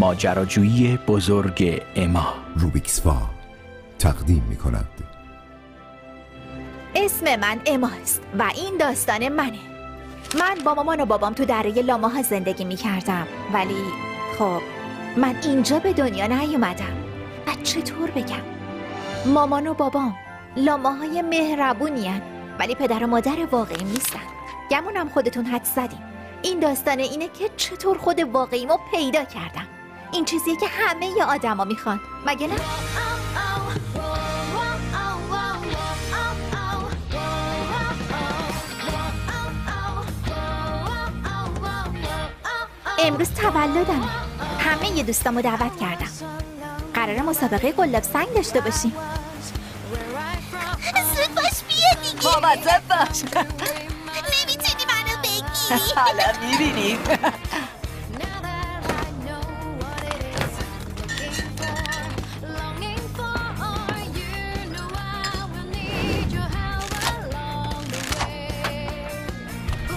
ماجراجویی بزرگ اما. روبیکسوا تقدیم می‌کند. اسم من اماست و این داستان منه. من با مامان و بابام تو دره لاماها زندگی میکردم، ولی خب من اینجا به دنیا نیومدم. و چطور بگم؟ مامان و بابام لاماهای مهربونی هن، ولی پدر و مادر واقعی نیستن. گمونم خودتون حد زدیم. این داستان اینه که چطور خود واقعیمو پیدا کردم. این چیزیه که همه ی آدما میخوان، مگه نه؟ امروز تولدمه. همه ی دوستامو دعوت کردم. قراره مسابقه قلاب سنگ داشته باشیم. زود باش بیا دیگه. مواظب باش. نمیتونی منو بگی. حالا میبینی.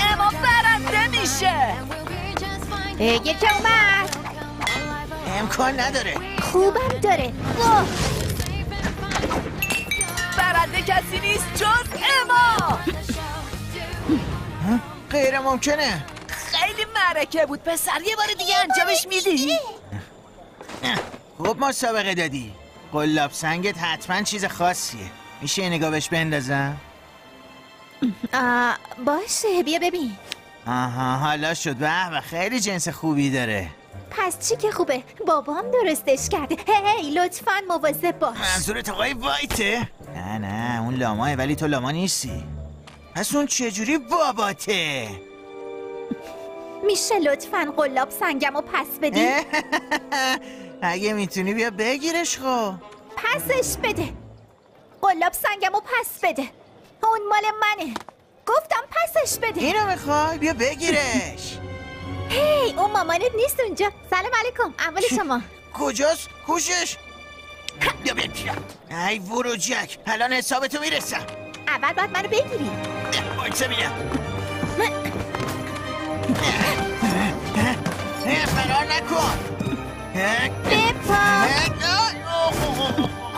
اما برنده میشه. یکی اومد. امکان نداره. خوبم داره. برنده کسی نیست جز اما. غیر ممکنه. خیلی معرکه بود پسر، یه بار دیگه انجامش میدی؟ خب مسابقه دادی. قلاب سنگت حتما چیز خاصیه. میشه یه نگاه بهش بندازم؟ باشه بیا ببین. آها حالا شد. به خیلی جنس خوبی داره. پس چی که خوبه؟ بابام درستش کرده. هی لطفاً مواظب باش. منظورت آقای وایته؟ نه اون لاماه، ولی تو لاما نیستی. پس اون چجوری باباته؟ میشه لطفاً قلاب سنگمو پس بدی؟ اگه میتونی بیا بگیرش. خب پسش بده. قلاب سنگمو پس بده. اون مال منه. گفتم پسش بده. اینو میخوای؟ بیا بگیرش. هی اون مامانت نیست اونجا. سلام علیکم. اول شما. کجاست؟ کوشش. بیا بیا. ای وروجک، الان حسابتو میرسم. اول باید منو بگیری. بایسته میرم. فرار نکن. بپا.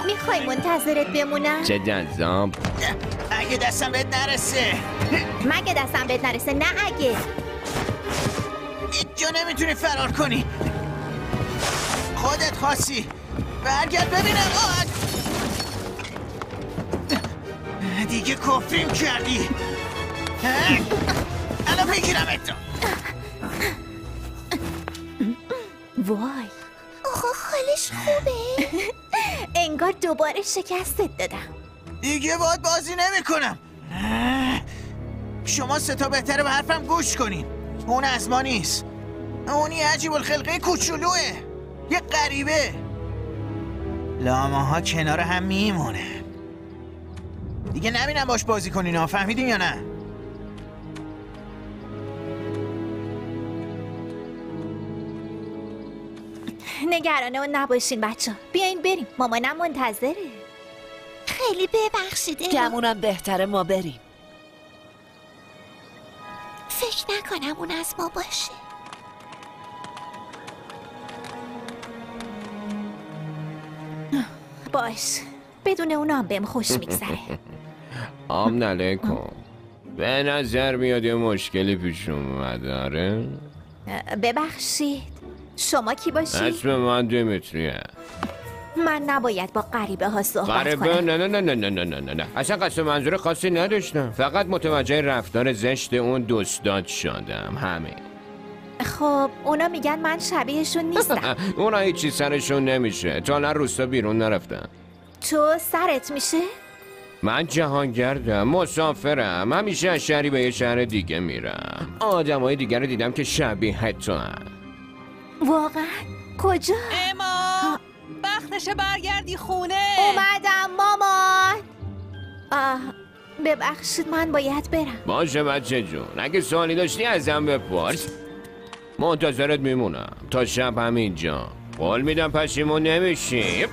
میخوای منتظرت بمونم؟ چه جذاب. اگه دستم بهت نرسه. مگه دستم بهت نرسه؟ نه اگه. اینجا نمیتونی فرار کنی. خودت خاصی. برگرد ببینم. دیگه کفریم کردی. الان بگیرم اتو. وای آخه حالش خوبه. انگار دوباره شکستت دادم. دیگه باید بازی نمی کنم. شما سه تا بهتره به حرفم گوش کنین. اون از ما نیست. اونی عجیب الخلقه کوچولوه. یه غریبه. لاماها کنار هم میمونه. دیگه نبینم باش بازی کنین ها. فهمیدین یا نه؟ نگران اون نباشین بچه. بیاین بریم. مامانم منتظره. خیلی ببخشیده. گمونم بهتره ما بریم. فکر نکنم اون از ما باشه. باش. بدون اونام بهم خوش میگذره. آم علیکم. به نظر میاد یه مشکلی پیش اومده. آره؟ ببخشید شما کی باشید؟ اسم من دیمیتریه. من نباید با غریبه ها صحبت غریبه؟ کنم. نه اصلا قصد منظور خاصی نداشتم. فقط متوجه رفتار زشت اون دوستات شدم. همین. خب اونا میگن من شبیهشون نیستم. اونا هیچی سرشون نمیشه. تا الان روستا بیرون نرفتن. تو سرت میشه؟ من جهانگردم، مسافرم. همیشه از شهری به یه شهر دیگه میرم. آدمای دیگه رو دیدم که شبیه تو هم. واقعا؟ کجا؟ اما وقتشه برگردی خونه. اومدم مامان. ببخشید من باید برم. باشه بچه جون، اگه سوالی داشتی ازم بپرس. منتظرت میمونم تا شب همینجا. قول میدم پشیمون نمیشی.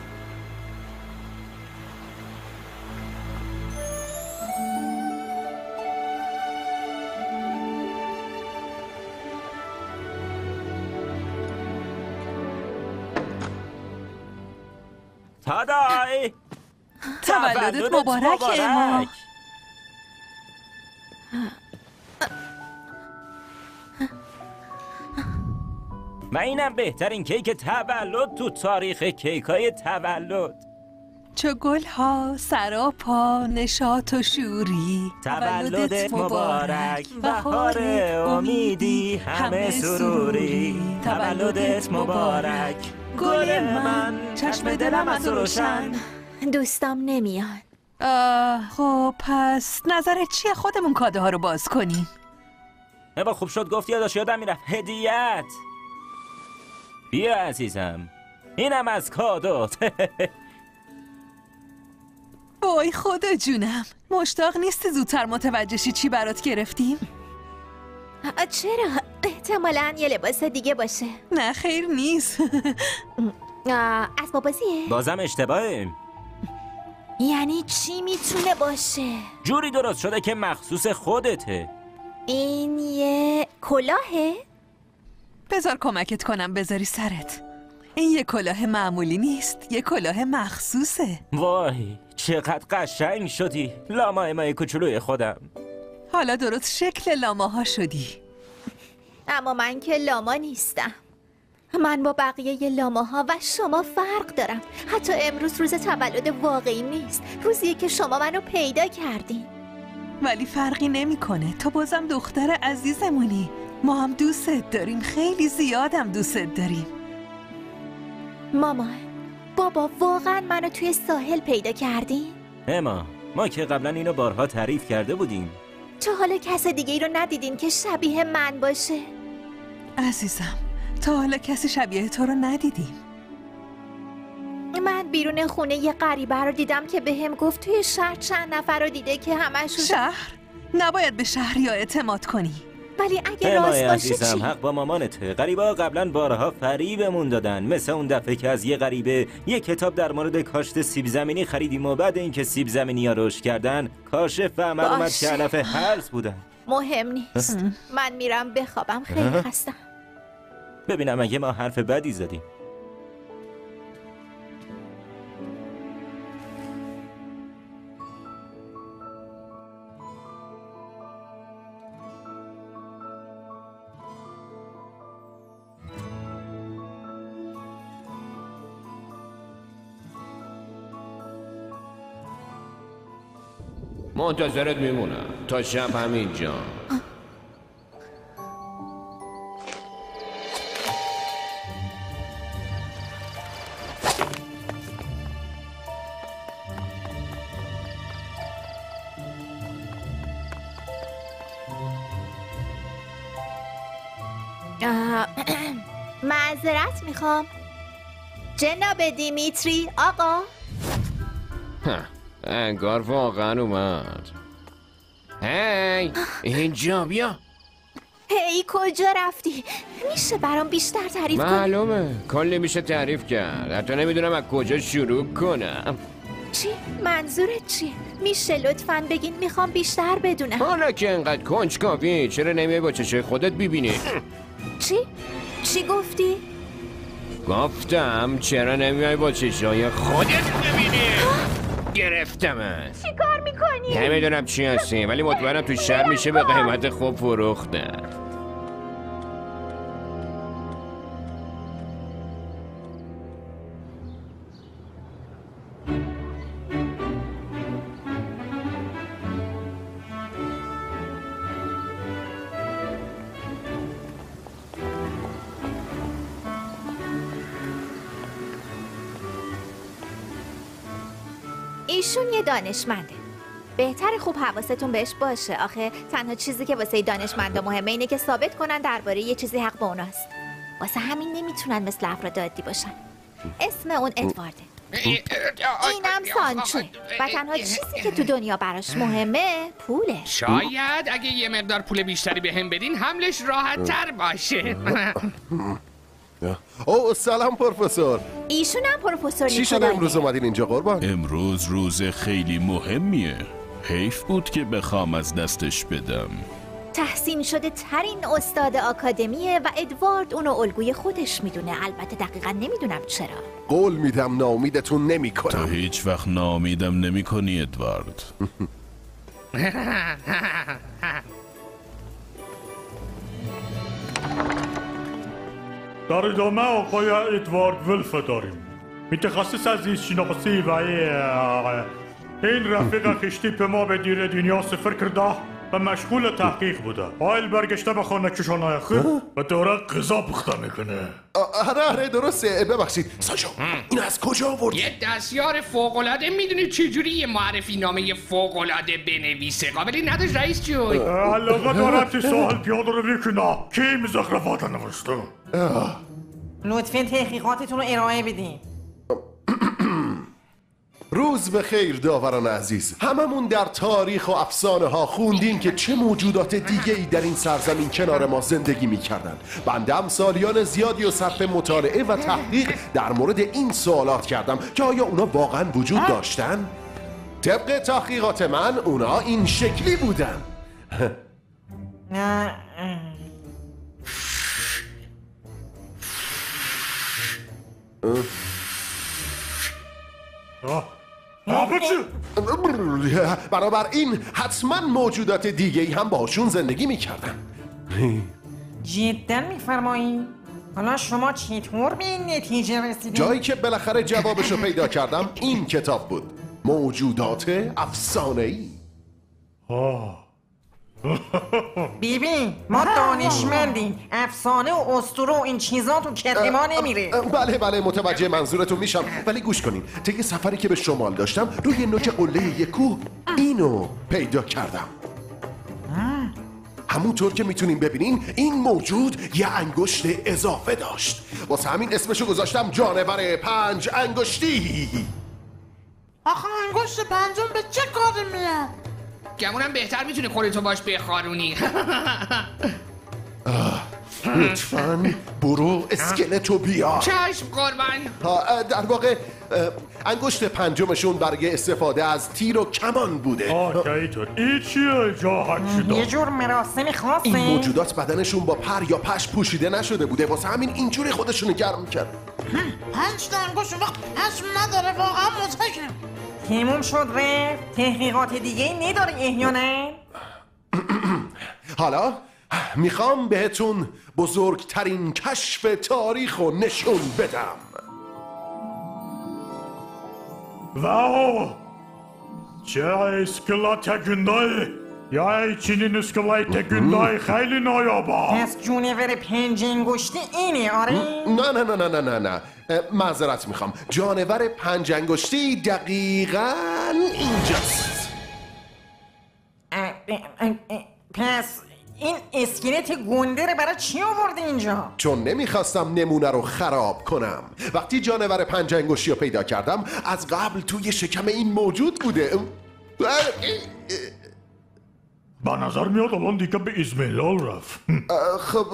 تادای تولدت مبارک اما. و اینم بهترین کیک تولد تو تاریخ کیکای تولد. چو گل ها سراپا نشاط و شوری، تولدت مبارک بهار امیدی همه سروری. تولدت مبارک گل من چشم دلم از روشن. دوستام نمیان. خب پس نظرت چیه خودمون کادو ها رو باز کنیم؟ با خوب شد گفتی، یادم میرفت. هدیت بیا عزیزم، اینم از کادوت. وای خدا جونم، مشتاق نیستی زودتر متوجه شی چی برات گرفتیم؟ چرا؟ احتمالاً یه لباس دیگه باشه. نه خیر نیست. اسباب بازیه؟ بازم اشتباهه. یعنی چی میتونه باشه؟ جوری درست شده که مخصوص خودته. این یه کلاهه؟ بذار کمکت کنم بذاری سرت. این یه کلاه معمولی نیست، یه کلاه مخصوصه. وای چقدر قشنگ شدی، لاما مای کوچولوی خودم. حالا درست شکل لاماها شدی. اما من که لاما نیستم. من با بقیه لاماها و شما فرق دارم. حتی امروز روز تولد واقعی نیست، روزیه که شما منو پیدا کردین. ولی فرقی نمیکنه، تو بازم دختر عزیزمونی. ما هم دوستت داریم، خیلی زیادم دوستت داریم. مامان، بابا واقعا منو توی ساحل پیدا کردین؟ اما ما که قبلا اینو بارها تعریف کرده بودیم. تا حالا کس دیگه ای رو ندیدین که شبیه من باشه؟ عزیزم تا حالا کسی شبیه تو رو ندیدیم. من بیرون خونه یه غریبه رو دیدم که بهم گفت توی شهر چند نفر رو دیده که همشون. شهر؟ نباید به شهری ها اعتماد کنی. ولی اگه راست باشه عزیزم چی؟ حق با مامانته. غریبه ها قبلا بارها فریبمون دادن، مثل اون دفعه که از یه غریبه یه کتاب در مورد کاشت سیب زمینی خریدیم و بعد اینکه سیب زمینی ها رشد کردن کاشف عمل اومد که علف هرز بودن. مهم نیست. من میرم بخوابم، خیلی خستم. ببینم اگه ما حرف بدی زدیم. منتظرت میمونم تا شب همینجا. معذرت میخوام جناب دیمیتری آقا. انگار واقعا اومد. هی اینجا بیا. هی کجا رفتی؟ میشه برام بیشتر تعریف کنی؟ معلومه کلی میشه تعریف کرد، حتی نمیدونم از کجا شروع کنم. چی؟ منظورت چیه؟ میشه لطفاً بگین، میخوام بیشتر بدونم. حالا که انقدر کنجکاوی چرا نمیای با چشای خودت ببینی؟ چی گفتی؟ گفتم چرا نمیای با چشای خودت ببینی؟ گرفتمت. چی کار میکنی؟ نمیدونم چی هستی ولی مطمئنم تو شهر میشه به قیمت خوب فروختن. ایشون یه دانشمنده. بهتر خوب حواستون بهش باشه. آخه تنها چیزی که واسه دانشمندا مهمه اینه که ثابت کنن درباره یه چیزی حق با اوناست. واسه همین نمیتونن مثل افراد عادی باشن. اسم اون ادوارده. اینم سانچو. و تنها چیزی که تو دنیا براش مهمه پوله. شاید اگه یه مقدار پول بیشتری به هم بدین حملش راحت تر باشه. او سلام پروفسور. ایشون هم پروفسور چی شده امروز اومدین اینجا قربان؟ امروز روز خیلی مهمیه. حیف بود که بخوام از دستش بدم. تحسین شده ترین استاد آکادمیه و ادوارد اونو الگوی خودش میدونه. البته دقیقا نمیدونم چرا. قول میدم ناامیدتون نمی تو کنم. هیچ وقت ناامیدم نمی کنی ادوارد. در ادامه آقای ادوارد ولف داریم، متخصص از زیست شناسی و این رفیق خشتیپ ما به دیر دنیا سفر کرده و مشغول تحقیق بوده. آیل برگشته به خانه کشانای خود و داره غذا پخته میکنه. آره درسته. ببخشید ساشا، این از کجا آوردی؟ یه دستیار فوق‌العاده میدونی چجوری یه معرفی نامه فوق‌العاده بنویسه؟ قابلی نداشت رئیس جون. علاقه دارم که ساحل پیاده رو بکنه. کی مزخرفات نوشته؟ لطفاً تحقیقاتتون رو ارائه بدین. روز به خیر داوران عزیز. هممون در تاریخ و افسانه ها خوندیم که چه موجودات دیگه ای در این سرزمین کنار ما زندگی میکردن. بنده هم سالیان زیادی و صرف مطالعه و تحقیق در مورد این سوالات کردم که آیا اونا واقعا وجود داشتن؟ طبق تحقیقات من اونا این شکلی بودن. بنابراین حتما موجودات دیگه ای هم باشون زندگی میکردن. جدا میفرمایید؟ حالا شما چطور به این نتیجه رسیدید؟ جایی که بالاخره جوابشو پیدا کردم این کتاب بود، موجودات افسانه‌ای. بیبی ما دانشمندیم، افسانه و اسطوره و این چیزا تو کت ما نمیره. بله متوجه منظورتون میشم، ولی گوش کنین. طی سفری که به شمال داشتم روی نوک قله یک کوه اینو پیدا کردم. همونطور که میتونین ببینین این موجود یه انگشت اضافه داشت. واسه همین اسمشو گذاشتم جانور 5 انگشتی. آخه انگشت پنجم به چه کاری میاد؟ گمونم بهتر میتونی خودتو باش بخارونی. لطفاً برو اسکلتو بیار. چشم قربان. در واقع انگشت پنجمشون برای استفاده از تیر و کمان بوده. این چیه جا یه جور مراسم خاصه. این موجودات بدنشون با پر یا پشم پوشیده نشده بوده، واسه همین اینجوری خودشونو گرم کرد. 5 تا انگشت وقت پشم نداره، واقعا مضحکم. تموم شد رفت؟ تحقیقات دیگه ای نداری احیانا؟ حالا میخوام بهتون بزرگترین کشف تاریخ رو نشون بدم. واو، چه اسکلات گندای، یا چنین اسکلات گندای خیلی نایابه. پس جونور 5 انگشتی اینه؟ آره؟ نه معذرت میخوام. جانور 5 انگشتی دقیقاً اینجاست. پس این اسکلت گنده رو برای چی آورده اینجا؟ چون نمیخواستم نمونه رو خراب کنم. وقتی جانور 5 انگشتی رو پیدا کردم از قبل توی شکم این موجود بوده. با نظر میاد الان دیگه به ازمهلال رفت. خب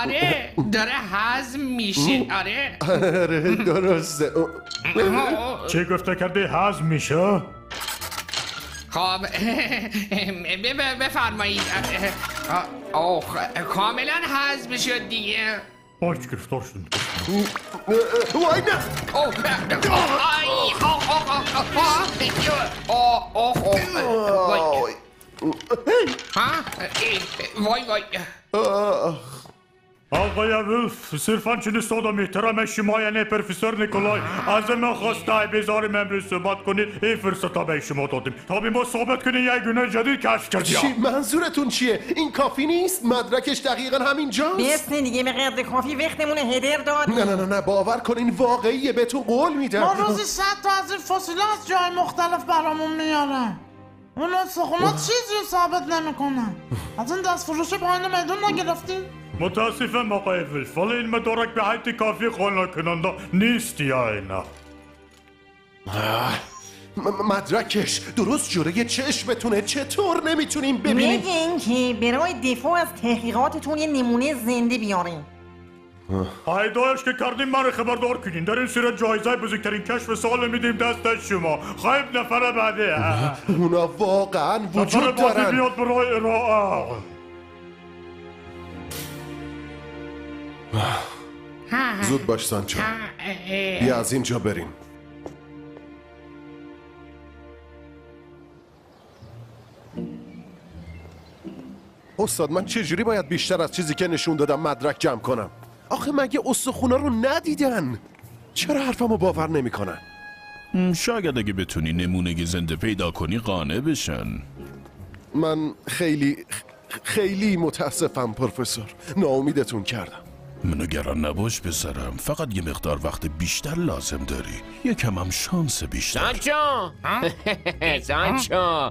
آره داره هضم میشه. آره درسته. چه گفته کرده هضم میشه؟ خب بفرمایید. کاملا هضم شد دیگه. آیچ گرفتار شد. وای نه. وای آقای ولف، صرفاً چون استاد محترم شما یعنی پروفسور نیکولای از ما خواسته بذاریم امروز صحبت کنید. این فرصت به شما دادیم تا به ما ثابت کنید یک گونه جدید کشف کردیم. چی منظورتون چیه؟ این کافی نیست؟ مدرکش دقیقاً همینجاست. بس دیگه به قدر کافی وقتمون هدر داد. نه باور کنین واقعیه، بهتون قول میدم. ما روزی 100 تا از این فسیلا از جای مختلف برامون میارن. اون استخونات چیزی رو ثابت نمیکنن. از این دست فروش پایین میدون نگرفتین؟ متاسفم آقای ولف، ولی این مدارک به حد کافی قانع کننده نیست یا اینا. مدرکش درست جلوی چشمتونه، چطور نمیتونیم ببینیم؟ میگین که برای دفاع از تحقیقاتتون یه نمونه زنده بیارین. هایدایش که کردیم من خبردار کنین. در این صورت جایزه بزرگترین کشف سال میدیم دست شما. خواهیم نفر بعده. اونا واقعا وجود دارن. دارن. بیاد برای ارائه. زود باش سانچو، بیا از اینجا بریم. استاد من چجوری باید بیشتر از چیزی که نشون دادم مدرک جمع کنم؟ آخه مگه استخونا رو ندیدن؟ چرا حرفمو باور نمیکنن؟ شاید اگه بتونی نمونه زنده پیدا کنی قانع بشن. من خیلی متاسفم پروفسور، ناامیدتون کردم. نگران نباش پسرم، فقط یه مقدار وقت بیشتر لازم داری، یکم هم شانس بیشتر. سانچو سانچو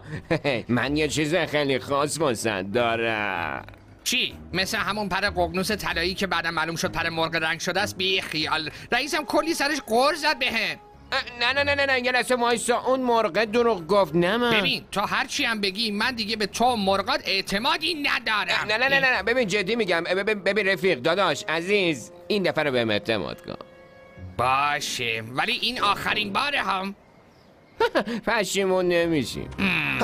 من یه چیز خیلی خاص واسه دارم. چی؟ مثل همون پر ققنوس طلایی که بعدم معلوم شد پر مرغ رنگ شده است؟ بی خیال. رئیسم کلی سرش غر زد بهم. نه یه لحظه وایسا، اون مرغ دروغ گفت نه من. ببین تو هر چی هم بگی من دیگه به تو مرغات اعتمادی ندارم. نه ببین جدی میگم. ببین رفیق داداش عزیز، این دفعه رو بهم اعتماد کن. باشه ولی این آخرین باره هم. پشیمون نمیشیم.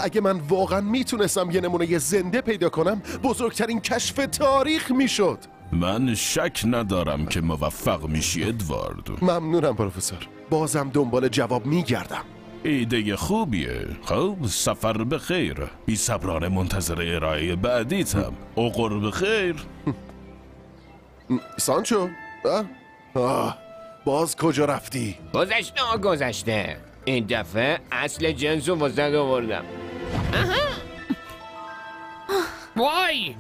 اگه من واقعا میتونستم یه نمونه زنده پیدا کنم بزرگترین کشف تاریخ میشد. من شک ندارم که موفق میشی ادوارد. ممنونم پروفسور، بازم دنبال جواب میگردم. ایده خوبیه. خب سفر بخیر. بی صبرانه منتظر ارائه بعدیتم. اوقر بخیر. سانچو باز کجا رفتی؟ گذشته. این دفعه اصل جنس رو وزد آوردم. وای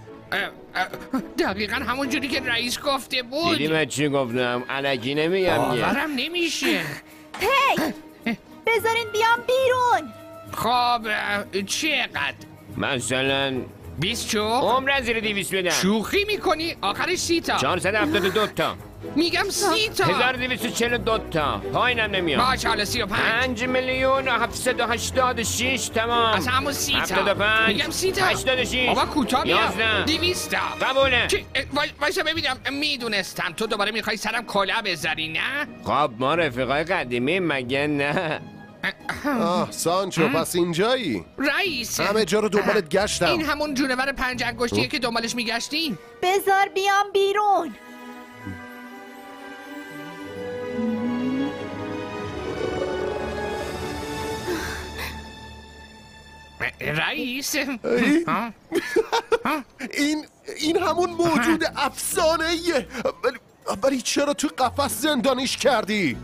دقیقا همون جوری که رئیس گفته بود. دیدی من چی گفتم؟ الکی نمیگم. باورم نمیشه. هی بذارین بیام بیرون. خب چقدر؟ مثلا 20 چوب؟ عمر زیر 200 بدم. شوخی میکنی؟ آخرش 30 تا. 472 تا. میگم 30 تا. 1242 تا. پایینم نمیاد. باشه حالا 35. 5,786 تمام. از همون 30 تا. 75. میگم 30 تا. 86. بابا کوتاه میاد. 200 تا. قبوله. وایسا ببینم. میدونستم تو دوباره میخوای سرم کلا بذاری نه؟ خب ما رفیقای قدیمی مگه نه؟ سانچو پس اینجایی؟ رئیس همه جا رو دنبالت گشتم. این همون جونور 5 انگشتیه که دنبالش میگشتین؟ بذار بیام بیرون. رئیس این همون موجود افسانه‌ایه. ولی چرا تو قفس زندانیش کردی؟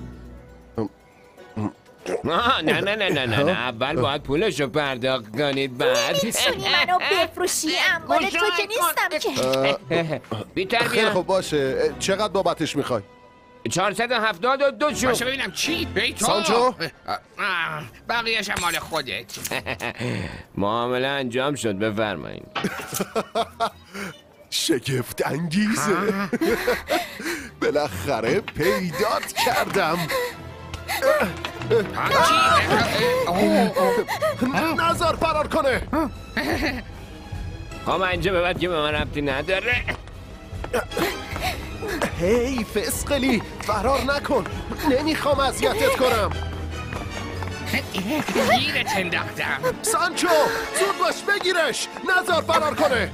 نه اول باید پولشو پرداخت کنید بعد میتونی منو بفروشی اموال تو که نیستم که. بیتر خیلی بیا. خب باشه، چقدر بابتش میخوای؟ 472 چوب. باشه ببینم چی؟ ای تو سانچو بقیه‌ش مال خودت. معامله انجام شد بفرمایید. شگفت انگیزه. بالاخره پیدات کردم. نظر فرار کنه. خب اینجا به بعد که به من ربطی نداره. هی فسقلی فرار نکن، نمیخوام اذیتت کنم. گیرت انداختم. سانچو زود باش بگیرش، نظر فرار کنه.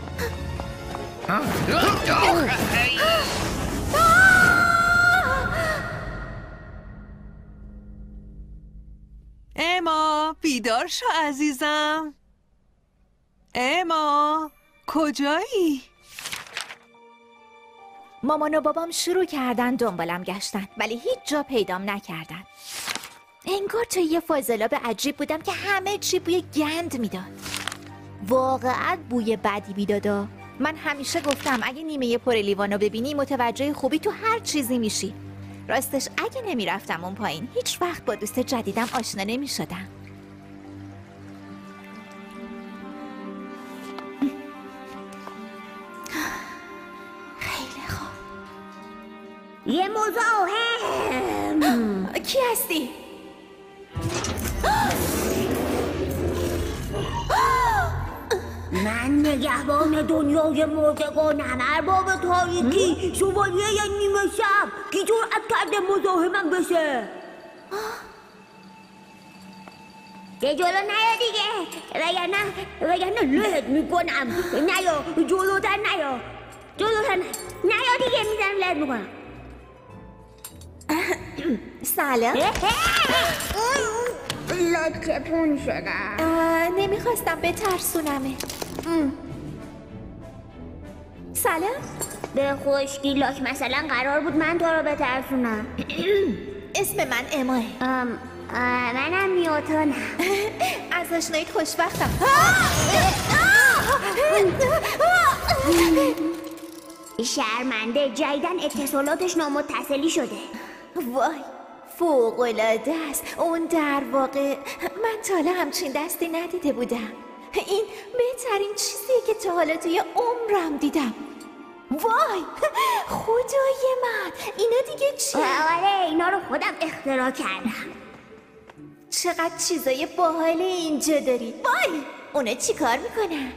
اما بیدار شو عزیزم. اما کجایی؟ مامان و بابام شروع کردن دنبالم گشتن ولی هیچ جا پیدام نکردن. انگار توی یه فاضلاب عجیب بودم که همه چی بوی گند میداد. واقعا بوی بدی میداد. من همیشه گفتم اگه نیمه پر لیوانو ببینی متوجه خوبی تو هر چیزی میشی. راستش اگه نمیرفتم اون پایین هیچ وقت با دوست جدیدم آشنا نمیشدم. خیلی خوب. یه مزاحم. کی هستی؟ من نگهبان دنیای مردگانم، ارباب تاریکی، شوالیه نیمه شب. کی جرأت کرده مزاحمم بشه؟ که جلو نیا دیگه، وگرنه لهت میکنم. نیا جلوتر نیا. جلوتر نه یا دیگه میزنم لرد میکنم. سلام. لکه پون شدم. نمیخواستم بترسونمه. سلام. به خوشگی لاک مثلا قرار بود من تو رو بترسونم. اسم من اماه. منم نیوتنم. از آشناییت خوشبختم. شرمنده جدیدن اتصالاتش نامتصلی شده. وای فوق‌العاده است. اون در واقع من تا حالا همچین دستی ندیده بودم. این بهترین چیزیه که تا حالا توی عمرم دیدم. وای خدای من اینا دیگه چیه؟ آره اینا رو خودم اختراع کردم. چقدر چیزای باحال اینجا داری. وای اونا چی کار میکنن؟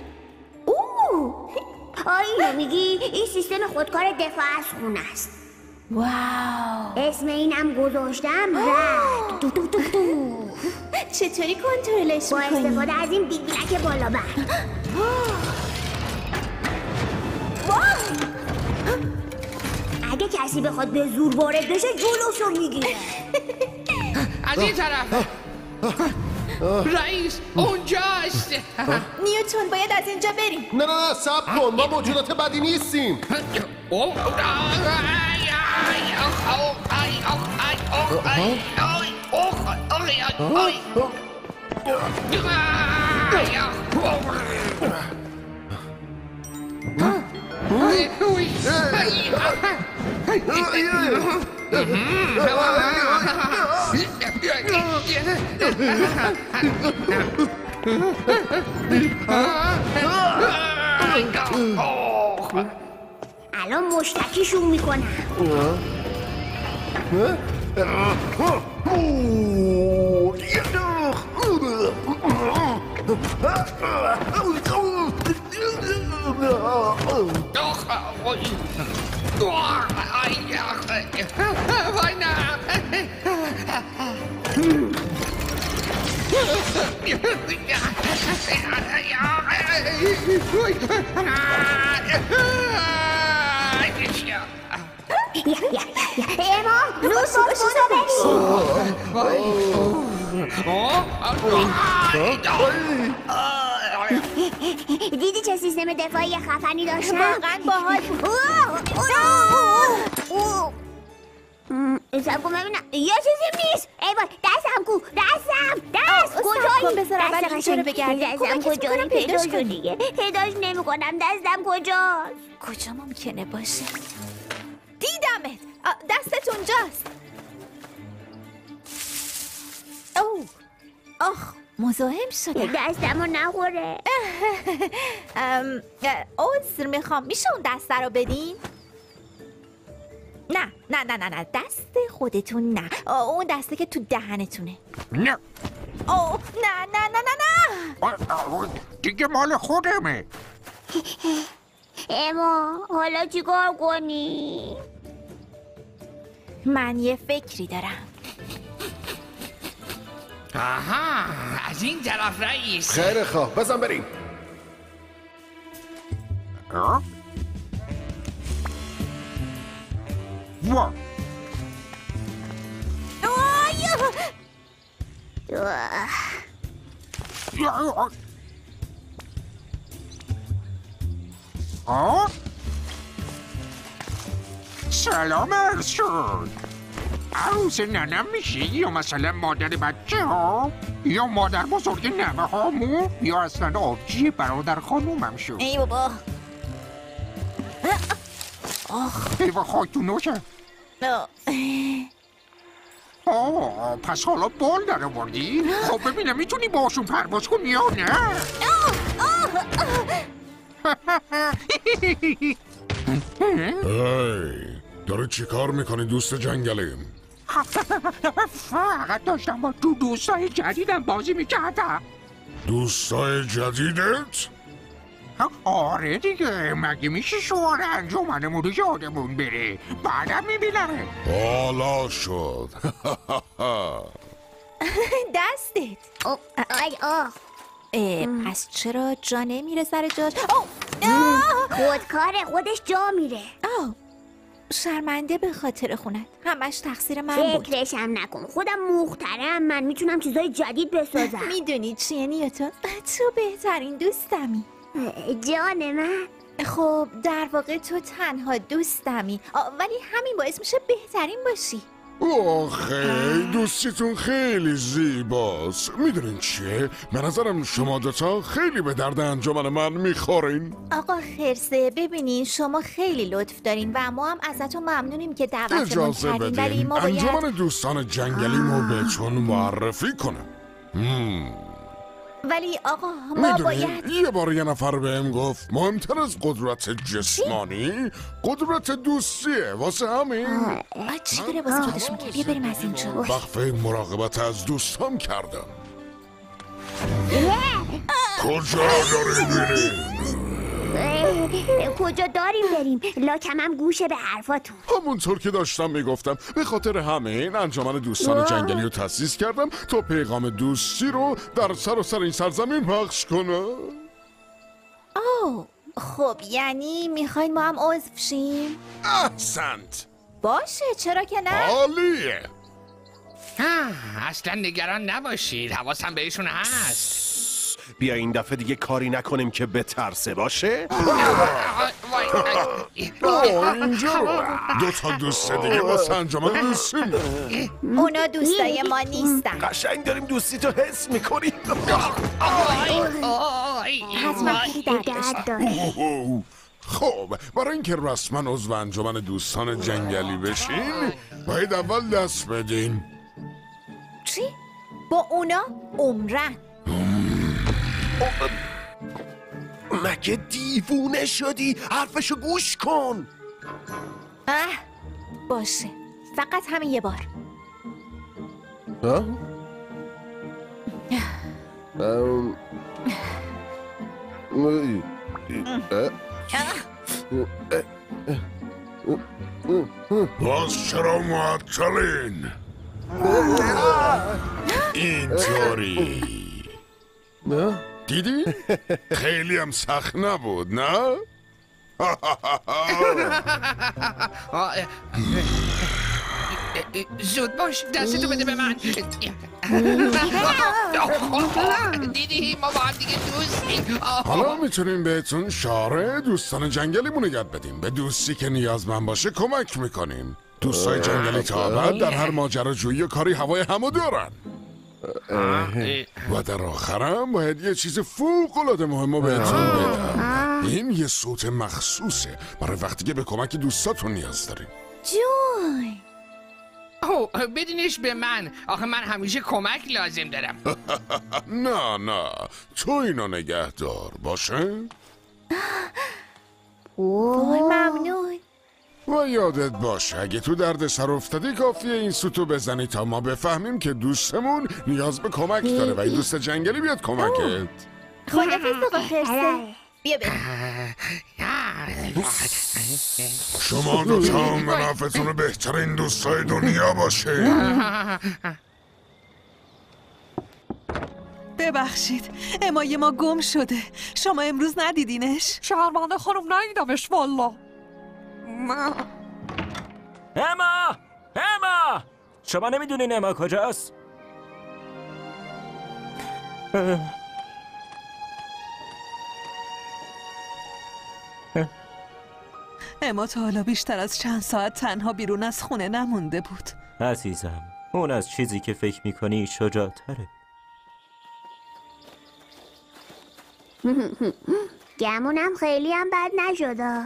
اینو میگی؟ این سیستم خودکار دفاع از خونه است. واو اسم اینم گذاشتم رد. دو دو دو دو. چطوری کنترلش با میکنی؟ استفاده از این بیگ بیلک بالا بر. اگه کسی بخواد به زور وارد بشه جلوشو میگیره. از این طرف رئیس اونجاست. نیوتن باید از اینجا بریم. نه صبر کن، ما موجودات بدی نیستیم. الان مشتکیشون میکنم. وای نه. اما روز دیدی چه سیستم دفاعی خفنی داشتم؟ واقعا باحال بود. حساب کن ببینم یه چیزی نیست. ای وای دستم کو دست کجایی؟ بذار اول اینجا رو بگردیم. دستم کجایی؟ پیداش کن دیگه. پیداش نمی کنم. دستم کجاست؟ کجا ممکنه باشه؟ دیدمت. دستت اونجاست. آخ مزاحم شدم. دستمو نخوره. عذر میخوام. میشه اون دسته رو بدین؟ نه دست خودتون نه. اون دسته که تو دهنتونه. نه نه دیگه مال خودمه. اما حالا چیکار کنی؟ من یه فکری دارم. آها از این طرف رئیس. خیلی خواه بزن بریم. سلام عرض شد. عروس ننم میشی یا مثلا مادر بچه ها یا مادر بزرگ نمه هامو یا اصلا آبجی برادر خانومم شد. ای بابا ایوا خاک تو نوشه. پس حالا بال در آوردی؟ خب ببینم میتونی باشون پرواز کنی یا نه؟ داره چی کار میکنی دوست جنگلیم؟ فقط داشتم با دوستای جدیدم بازی میکردم. دوستای جدیدت؟ آره دیگه مگه میشه شعار انجمنمون رو یادمون بره؟ بعدم میبینم. حالا شد. دستت. پس چرا جا نمیره سر جاش؟ خودکاره، خودش جا میره. شرمنده به خاطر خونت. همش تقصیر من بود. فکرشم نکن، خودم مخترم، من میتونم چیزای جدید بسازم. میدونی چیه نیوتن؟ تو بهترین دوستمی. جان من. خب در واقع تو تنها دوستمی، ولی همین باعث میشه بهترین باشی. آخه دوستیتون خیلی زیباست. میدونین چیه؟ به نظرم شما دوتا خیلی به درد انجمن من میخورین. آقا خرسه، ببینین شما خیلی لطف دارین و ما هم ازتون ممنونیم که دعوتمون اجازه کردین، ولی بدین ما باید انجمن دوستان جنگلیمو بهتون معرفی کنم. ولی آقا ما باید یه بار یه نفر بهم گفت مهمتر از قدرت جسمانی قدرت دوستیه. واسه همین چی داره واسه خودش میگه؟ بیا بریم از اینجا. وقفه مراقبت از دوستام کردم. کجا داری میرین؟ کجا داریم بریم؟ لاکمم گوشه به حرفاتون. همونطور که داشتم میگفتم به خاطر همین انجمن دوستان جنگلی رو تأسیس کردم تا پیغام دوستی رو در سراسر این سرزمین پخش کنه. خب یعنی میخواین ما هم عضو شیم؟ احسنت. باشه، چرا که نه؟ عالیه. اصلا نگران نباشید، حواسم بهشون هست. بیا این دفعه دیگه کاری نکنیم که بترسه باشه. اینجا دو تا دوست دیگه واسه انجمن دوستیم. اونا دوستای ما نیستن. قشنگ داریم دوستی تو حس میکنیم. حتما خیلی درد داره. خب برای اینکه رسما عضو انجمن دوستان جنگلی بشین باید اول دست بدین. چی؟ با اونا عمرن؟ مگه دیوونه شدی؟ حرفشو گوش کن. باشه، فقط همین یه بار. باز چرا معطلین؟ اینطوری دیدی؟ خیلی هم سخت نبود نه؟ زود باش، دستتو بده به من. دیدی ما با هم دیگه دوستیم. حالا میتونیم بهتون شعار دوستان جنگلیمون رو یاد بدیم. به دوستی که نیازمند باشه کمک میکنیم. دوستای جنگلی تا ابد در هر ماجراجویی و کاری هوای همو دارن. و در آخرم باید یه چیز فوق‌العاده مهم بهتون بدم. این یه صوت مخصوصه برای وقتی که به کمک دوستاتون نیاز دارین. جون بدینش به من، آخه من همیشه کمک لازم دارم. نه تو اینو نگه دار باشه. ممنون. و یادت باشه اگه تو درد سر افتادی کافیه این سوتو بزنی تا ما بفهمیم که دوستمون نیاز به کمک داره و این دوست جنگلی بیاد کمکت. خدافظ آقا خرسه. بیا بریم. شما دوتا به نفعتون بهترین دوستای دنیا باشه. ببخشید، امای ما گم شده. شما امروز ندیدینش؟ شهرمنده خانم ندیدمش والا. اما شما نمیدونین اما کجاست؟ اما تا حالا بیشتر از چند ساعت تنها بیرون از خونه نمونده بود. عزیزم اون از چیزی که فکر میکنی شجاع‌تره. گمونم خیلی هم بد نشده.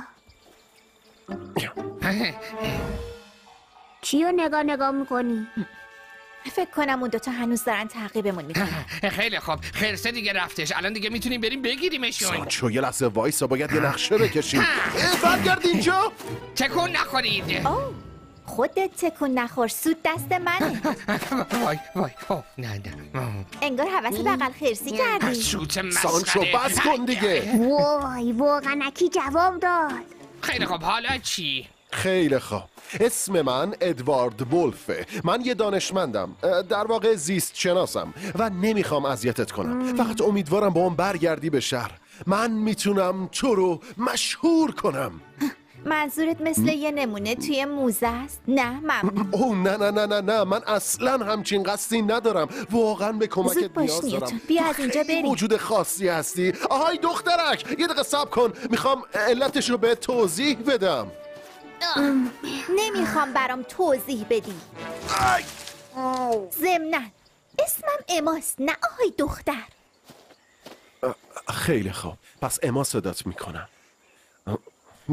چی رو نگاه میکنی؟ فکر کنم اون دوتا هنوز دارن تعقیبمون میکنن. خیلی خوب، خرسه دیگه رفتش، الان دیگه میتونیم بریم بگیریمشون. سانچو یه لحظه وایسا، باید یه نقشه بکشیم. برگرد اینجا. تکون نخورید. خودت تکون نخور، سود دست منه. وای نه انگار حوث بغل خرسی کردی. سوت مسخره. سانچو بس کن دیگه. وای واقعا کی جواب داد. خیلی خوب، حالا چی؟ خیلی خوب. اسم من ادوارد ولفه. من یه دانشمندم، در واقع زیست شناسم و نمیخوام اذیتت کنم. فقط امیدوارم با اون برگردی به شهر. من میتونم تو رو مشهور کنم. منظورت مثل یه نمونه توی موزه است؟ نه ممنون. اوه نه نه نه نه نه، من اصلا همچین قصدی ندارم. واقعا به کمکت نیاز دارم. بیا از اینجا بریم. موجود خاصی هستی. آهای دخترک، یه دقیقه صبر کن. میخوام علتش رو به توضیح بدم. نمیخوام برام توضیح بدی. ضمناً اسمم اماست، نه آهای دختر. خیلی خوب، پس اما صدات میکنم.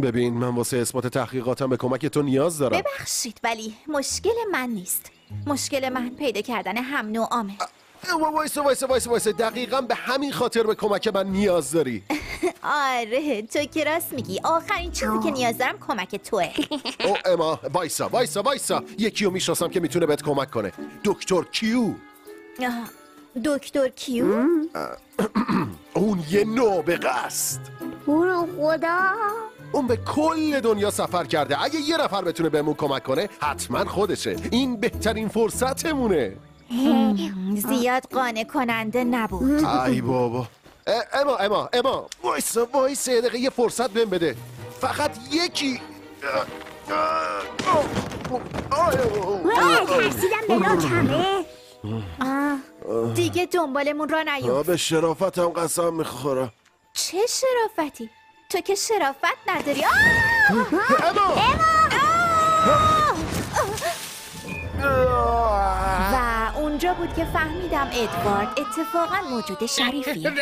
ببین، من واسه اثبات تحقیقاتم به کمک تو نیاز دارم. ببخشید ولی مشکل من نیست. مشکل من پیدا کردن هم نوعامه. وایسا دقیقاً به همین خاطر به کمک من نیاز داری. آره تو که راست میگی. آخرین چیزی که نیاز دارم کمک توه. او اما وایسا یکی رو میشناسم که میتونه بهت کمک کنه. دکتر کیو. دکتر کیو؟ اون یه نابغه است. برو خدا. اون به کل دنیا سفر کرده. اگه یه نفر بتونه بهمون کمک کنه حتما خودشه. این بهترین فرصتمونه. زیاد قانع کننده نبود. ای بابا. اما وایسا یه دقیقه یه فرصت بهم بده. فقط یکی. ترسیدم به لاکمه. دیگه دنبالمون را نیفت. به شرافتم قسم میخورم. چه شرافتی؟ تو که شرافت نداری. اما و اونجا بود که فهمیدم ادوارد اتفاقا موجود شریفیه.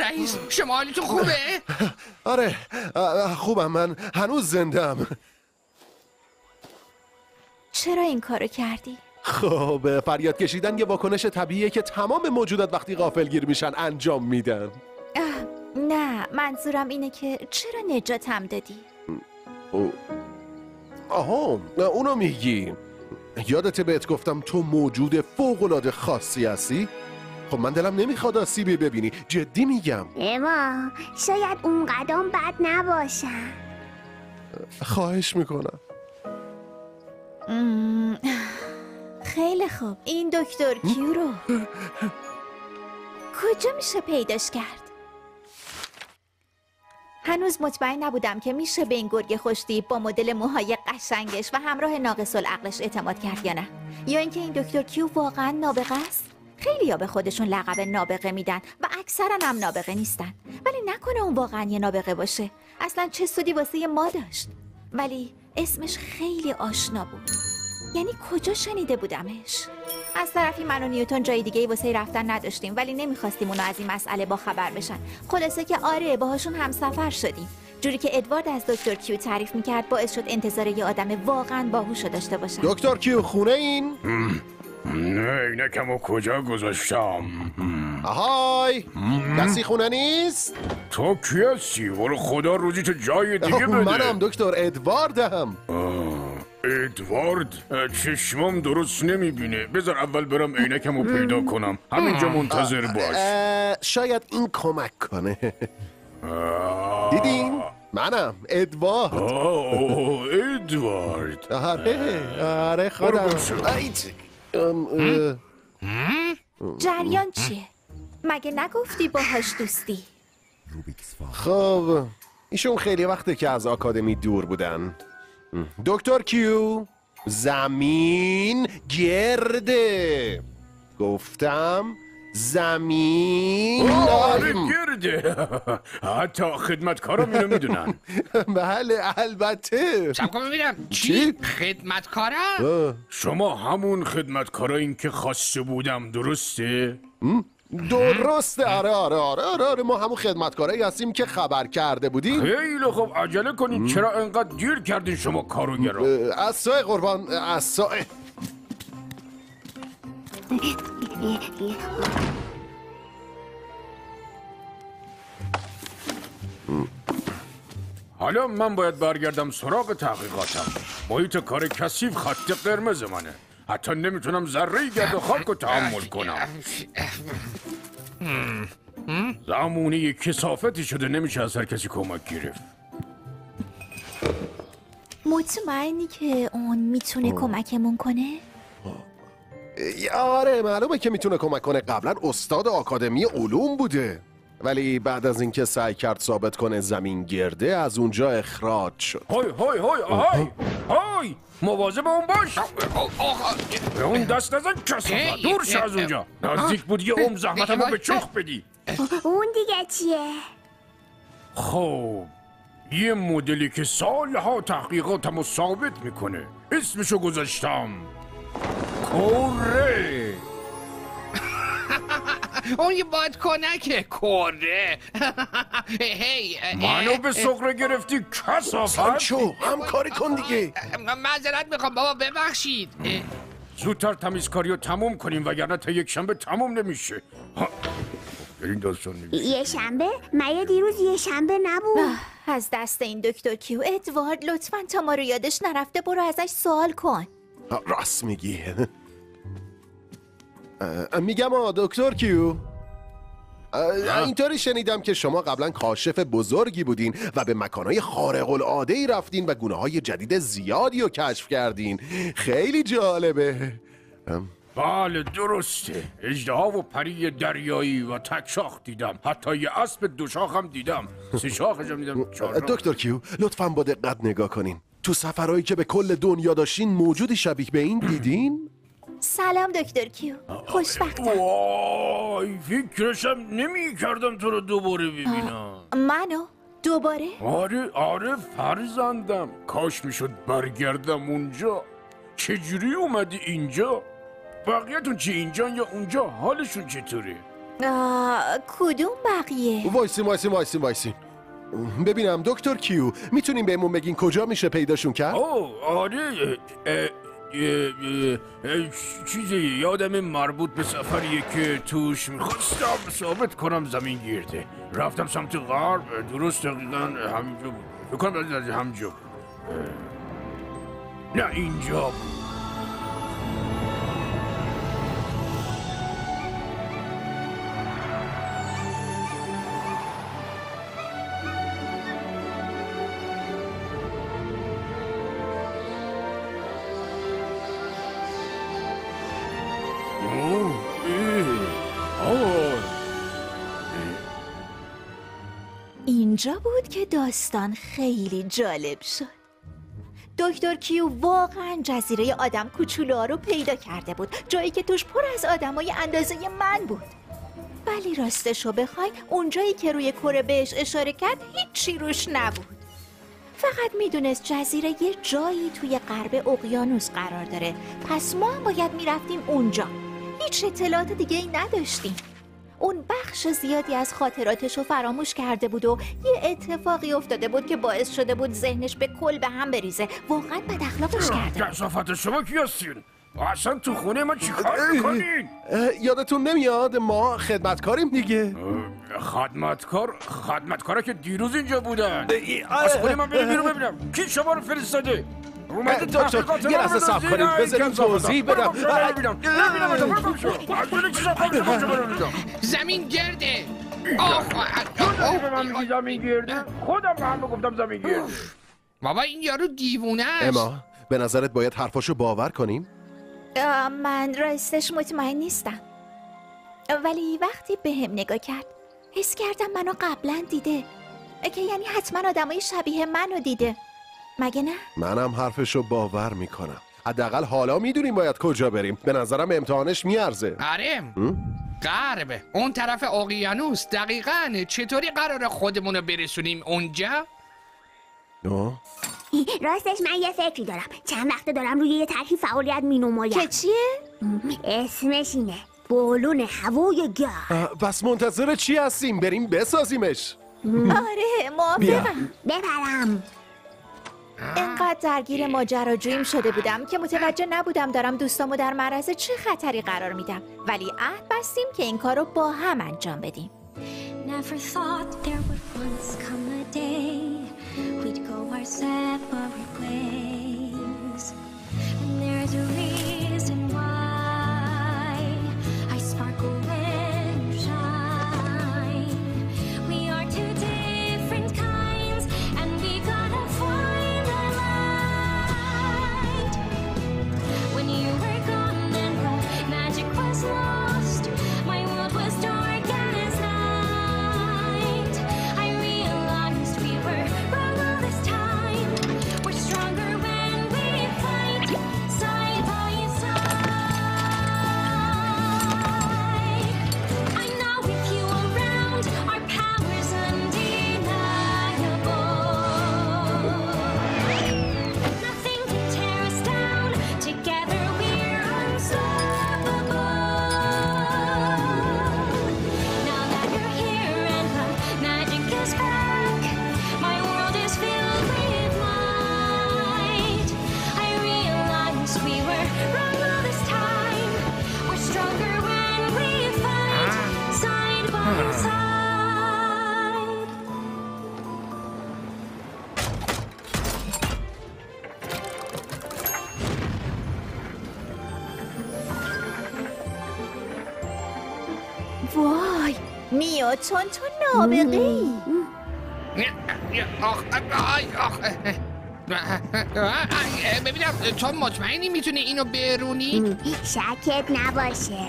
رئیس شما حالتون خوبه؟ آره خوبم، من هنوز زندم. چرا این کارو کردی؟ خب فریاد کشیدن یه واکنش طبیعیه که تمام موجودات وقتی غافلگیر میشن انجام میدن. نه منظورم اینه که چرا نجاتم دادی؟ آها اونو میگی. یادته بهت گفتم تو موجود فوق‌العاده خاصی هستی؟ خب من دلم نمیخواد آسیبی ببینی، جدی میگم. اما شاید اون قدم بد نباشم. خواهش میکنم. خیلی خوب. این دکتر کیو رو کجا میشه پیداش کرد؟ هنوز مطمئن نبودم که میشه به این گرگ خوشتیپ با مدل موهای قشنگش و همراه ناقص العقلش اعتماد کرد یا نه، یا اینکه این دکتر کیو واقعا نابغه است. خیلی‌ها به خودشون لقب نابغه میدن و اکثرا هم نابغه نیستن، ولی نکنه اون واقعا یه نابغه باشه. اصلا چه سودی واسه ما داشت؟ ولی اسمش خیلی آشنا بود. یعنی کجا شنیده بودمش؟ از طرفی من و نیوتن جای دیگه‌ای واسه رفتن نداشتیم، ولی نمیخواستیم اونا از این مسئله با خبر بشن. خلاصه که آره باهاشون همسفر شدیم. جوری که ادوارد از دکتر کیو تعریف میکرد باعث شد انتظار یه آدم واقعا باهوش داشته باشم. دکتر کیو خونه این؟ نه اینکمو کجا گذاشتم؟ آهای کسی خونه نیست؟ تو کی هستی؟ ولو خدا روزی تو جای دیگه بده. منم دکتر ادواردم. ادوارد چشمام درست نمیبینه. بذار اول برم عینکمو پیدا کنم. همینجا منتظر باش. شاید این کمک کنه. دیدین؟ منم ادوارد. ادوارد. آره خودم. جریان چیه؟ مگه نگفتی باهاش دوستی؟ خب ایشون خیلی وقته که از آکادمی دور بودن. دکتر کیو زمین گرده. گفتم زمین آره گرده. حتی خدمتکارم اینو میدونن. بله البته. سب کن ببینم. چی؟ خدمتکارم؟ شما همون خدمتکارین که خواسته بودم درسته؟ درسته آره ما همون خدمتکارایی هستیم که خبر کرده بودیم. خیلی خوب عجله کنید. چرا انقدر دیر کردین شما کاروگرا؟ عصای قربان عصای. حالا من باید برگردم سراغ تحقیقاتم. محیط کار کثیف خط قرمز منه. حتی نمیتونم ذره‌ای گرد و خاک رو تحمل کنم. زمونه کثافتی شده نمیشه از هر کسی کمک گرفت. مطمئنی که اون میتونه کمکمون کنه؟ آره معلومه که میتونه کمک کنه. قبلا استاد آکادمی علوم بوده، ولی بعد از اینکه سعی کرد ثابت کنه زمین گرده از اونجا اخراج شد. های های های آهای های مواظب اون باش. به اون دست نزن کسافت. دور شو از اونجا. نزدیک بود یه زحمتمو به چخ بدی. اون دیگه چیه؟ خب یه مدلی که سالها تحقیقاتمو ثابت میکنه. اسمشو گذاشتم کره. اون یه بادکنکه کره. منو به سخره گرفتی کسافت. سانچو همکاری کن دیگه. معذرت میخوام بابا ببخشید. زودتر تمیزکاریو تموم کنیم وگرنه تا یک شنبه تموم نمیشه. این داستان نمیشه. یه شنبه؟ مگه دیروز یه شنبه نبود؟ از دست این دکتر کیو. ادوارد لطفاً تا ما رو یادش نرفته برو ازش سوال کن. راست میگی. میگم دکتر کیو، اینطوری شنیدم که شما قبلا کاشف بزرگی بودین و به مکانهای خارق العاده‌ای رفتین و گونه‌های جدید زیادی رو کشف کردین. خیلی جالبه. بله درسته. اژدها و پری دریایی و تک شاخ دیدم. حتی یه اسب دو شاخم دیدم. سه شاخشم دیدم. دکتر کیو لطفاً با دقت نگاه کنین. تو سفرهایی که به کل دنیا داشتین موجودی شبیه به این دیدین؟ سلام دکتر کیو. خوشبختم. وای فکرشم نمی کردم تو رو دوباره ببینم. منو؟ دوباره؟ آره فرزندم. کاش میشد برگردم اونجا. چجوری اومدی اینجا؟ بقیه‌تون چی اینجان یا اونجا؟ حالشون چطوره؟ کدوم بقیه؟ وایسین ببینم دکتر کیو، میتونیم بهمون بگین کجا میشه پیداشون کرد؟ آره چیزی یادم مربوط به سفریه که توش میخواستم ثابت کنم زمین گرده. رفتم سمت غرب. درست دقیقا همینجا بود. بکنم از همینجا بود. نه اینجا بود. اینجا بود که داستان خیلی جالب شد. دکتر کیو واقعا جزیره آدم کوچولوها رو پیدا کرده بود، جایی که توش پر از آدمای اندازه من بود. ولی راستشو بخوای اونجایی که روی کره بهش اشاره کرد هیچی روش نبود. فقط میدونست جزیره یه جایی توی غرب اقیانوس قرار داره، پس ما هم باید میرفتیم اونجا. هیچ اطلاعات دیگه ای نداشتیم. اون بخش زیادی از خاطراتشو فراموش کرده بود و یه اتفاقی افتاده بود که باعث شده بود ذهنش به کل به هم بریزه. واقعا بد اخلاقش کرده. کثافت شما کی هستین؟ اصلا تو خونه ما چی کار میکنین؟ یادتون نمیاد ما خدمتکاریم دیگه. خدمتکارا که دیروز اینجا بودن. از خونه من بریم بیرون ببینم کی شما رو فرستاده. دکتر یه لحظه صبر کنید بذاریم توضیح بدم. زمین گرده. زمین گرده. خودم به هم گفتم زمین گرده. بابا این یارو دیوونه است. اما به نظرت باید حرفاشو باور کنیم؟ من راستش مطمئن نیستم، ولی وقتی به هم نگاه کرد حس کردم منو قبلا دیده، که یعنی حتما آدمای شبیه منو دیده. مگه نه؟ منم حرفشو باور میکنم. حداقل حالا میدونیم باید کجا بریم. به نظرم امتحانش میارزه. آره غرب اون طرف اقیانوس. دقیقاً چطوری قراره خودمونو برسونیم اونجا؟ راستش من یه فکری دارم. چند وقته دارم روی یه طرحی فعالیت مینمایم. که چیه؟ اسمش اینه بالون هوای گرم. پس منتظر چی هستیم؟ بریم بسازیمش. آره موافقم. ببرم. انقدر درگیر ماجراجوییم شده بودم که متوجه نبودم دارم دوستامو در معرض چه خطری قرار میدم، ولی عهد بستیم که این کارو با هم انجام بدیم. Never thought there would once come a day we'd go our separate ways, and there's a reason why I sparkle when you shine. We are two different kinds and we gotta find the light. وای میو چون تو نابغه ای. ببینم تو مطمئنی میتونی اینو برونی؟ شکت نباشه،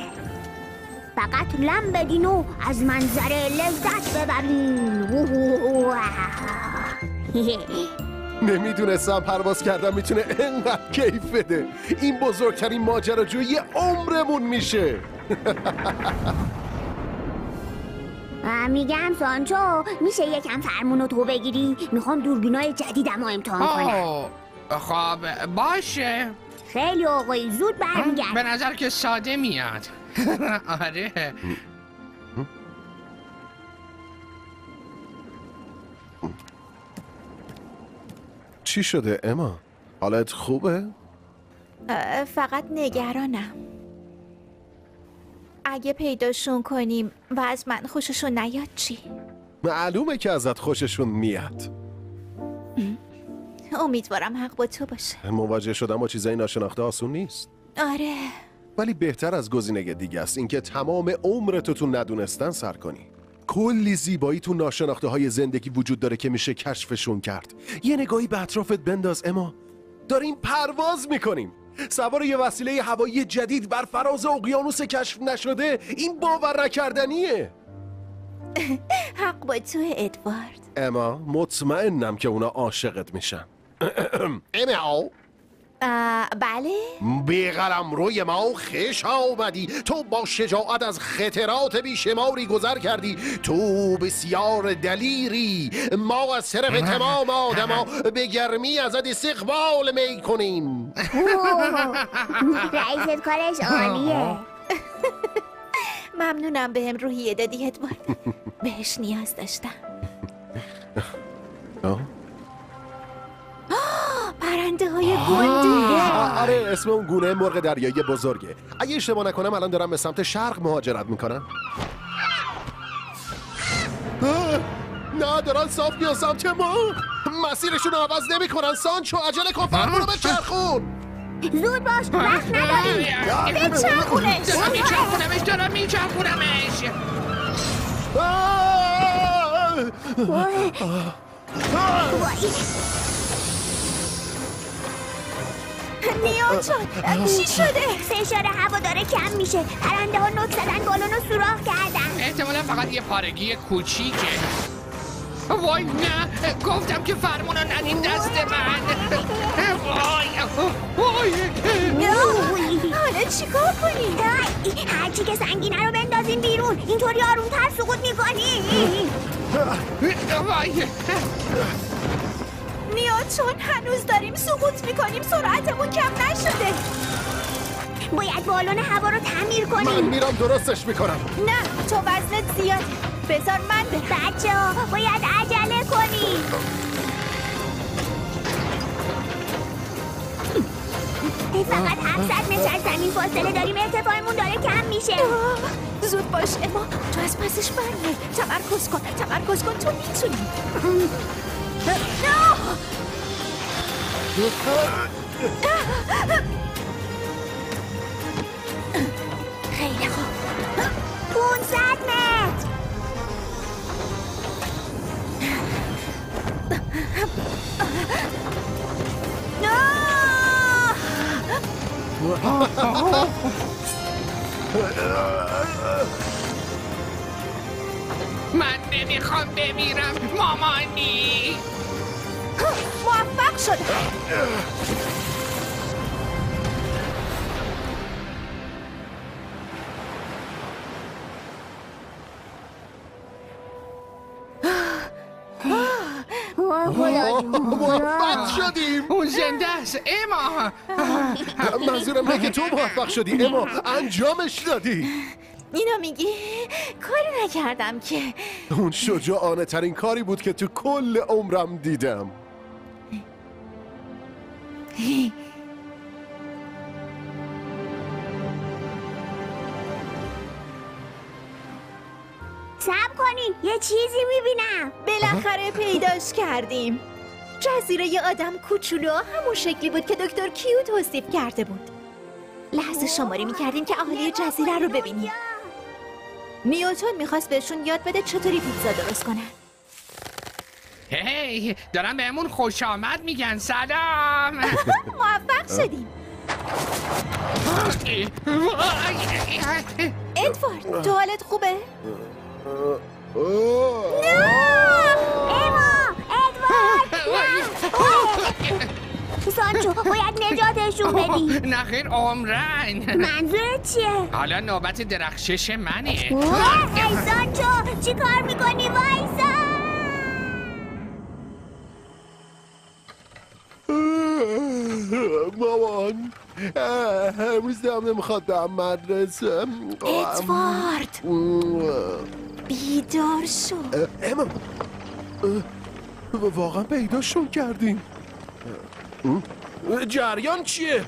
فقط لم بدین و از منظره لذت ببرین. نمیدونستم پرواز کردن میتونه انقدر کیف بده. این بزرگترین ماجراجویی عمرمون میشه. میگم سانچو میشه یکم فرمونو تو بگیری؟ میخوام دوربینای جدیدم رو امتحان کنم. خب باشه. خیلی آقایی زود برمیگرد. به نظر که ساده میاد. آره. چی شده اما؟ حالت خوبه؟ فقط نگرانم. اگه پیداشون کنیم و از من خوششون نیاد چی؟ معلومه که ازت خوششون میاد. امیدوارم حق با تو باشه. مواجه شدن با چیزای ناشناخته آسون نیست. آره. ولی بهتر از گزینه دیگه است اینکه تمام عمرتو تو ندونستن سر کنی. کلی زیبایی تو ناشناخته های زندگی وجود داره که میشه کشفشون کرد. یه نگاهی به اطرافت بنداز اما. داریم پرواز میکنیم. سوار یه وسیله هوایی جدید بر فراز اقیانوس کشف نشده. این باور نکردنیه. حق با تو ادوارد. اما مطمئنم که اونا عاشقت میشن. اما بله؟ بیقلم روی ما خوش آمدی. تو با شجاعت از خطرات بیشماری گذر کردی. تو بسیار دلیری. ما از طرف تمام آدما به گرمی ازت استقبال می کنیم. رئیست کارش عالیه. ممنونم بهم روحیه دادی ادوارد. بهش نیاز داشتم. پرنده های گنده. آره اسم اون گونه مرغ دریایی بزرگه. اگه اشتباه نکنم الان دارم به سمت شرق مهاجرت میکنم. نه دارن صاف میان سمت ما. مسیرشون رو عوض نمیکنن. سانچو عجله کن فرمون رو بچرخون. زود باش وقت نداری. بچرخونش. دارم میچرخونمش. نیو جان چی شده؟ فشار هوا داره کم میشه. پرنده ها نوک زدن بالونو سوراخ کردن. احتمالا فقط یه پارگی کوچیکه. وای نه گفتم که فرمونو ندین دست من. وای حالا چی کار کنیم؟ هرچی که سنگینه رو بندازیم بیرون. اینطوری آرومتر سقوط میکنی. وای نیو چون هنوز داریم سقوط میکنیم. سرعتمون کم نشده. باید بالون هوا رو تعمیر کنیم. من میرم درستش میکنم. نه تو وزنت زیاده. بذار من بچه ها باید عجله کنیم. فقط 700 متر از زمین فاصله داریم. ارتفاعمون داره کم میشه. زود باش اما تو از پسش برمیای. تمرکز کن تو میتونی. خیلی خوب. 500 متر. من نمیخوام بمیرم مامانی. موفق شد. موفق شدیم. اون زنده است اما. منظورم نه که تو موفق شدی اما انجامش دادی. اینو میگی؟ کاری نکردم که. اون شجاعانه ترین کاری بود که تو کل عمرم دیدم. صبر کنین یه چیزی میبینم. بالاخره پیداش کردیم. جزیره ی آدم کوچولو همون شکلی بود که دکتر کیو توصیف کرده بود. لحظه شماری میکردیم که اهالی جزیره رو ببینیم. نیوتن میخواست بهشون یاد بده چطوری پیتزا درست کنن. هی دارن بهمون خوش آمد میگن. سلام. موفق شدیم. ادوارد تو حالت خوبه؟ سانچو باید نجاتشون بدی. نخیر عمرن. منظورت چیه؟ حالا نوبت درخشش منه. ای سانچو چی کار میکنی؟ وایسا. مامان امروز دم نمیخواد برم مدرسه. ادوارد بیدار شو. اما واقعا پیداشون کردیم. جریان چیه؟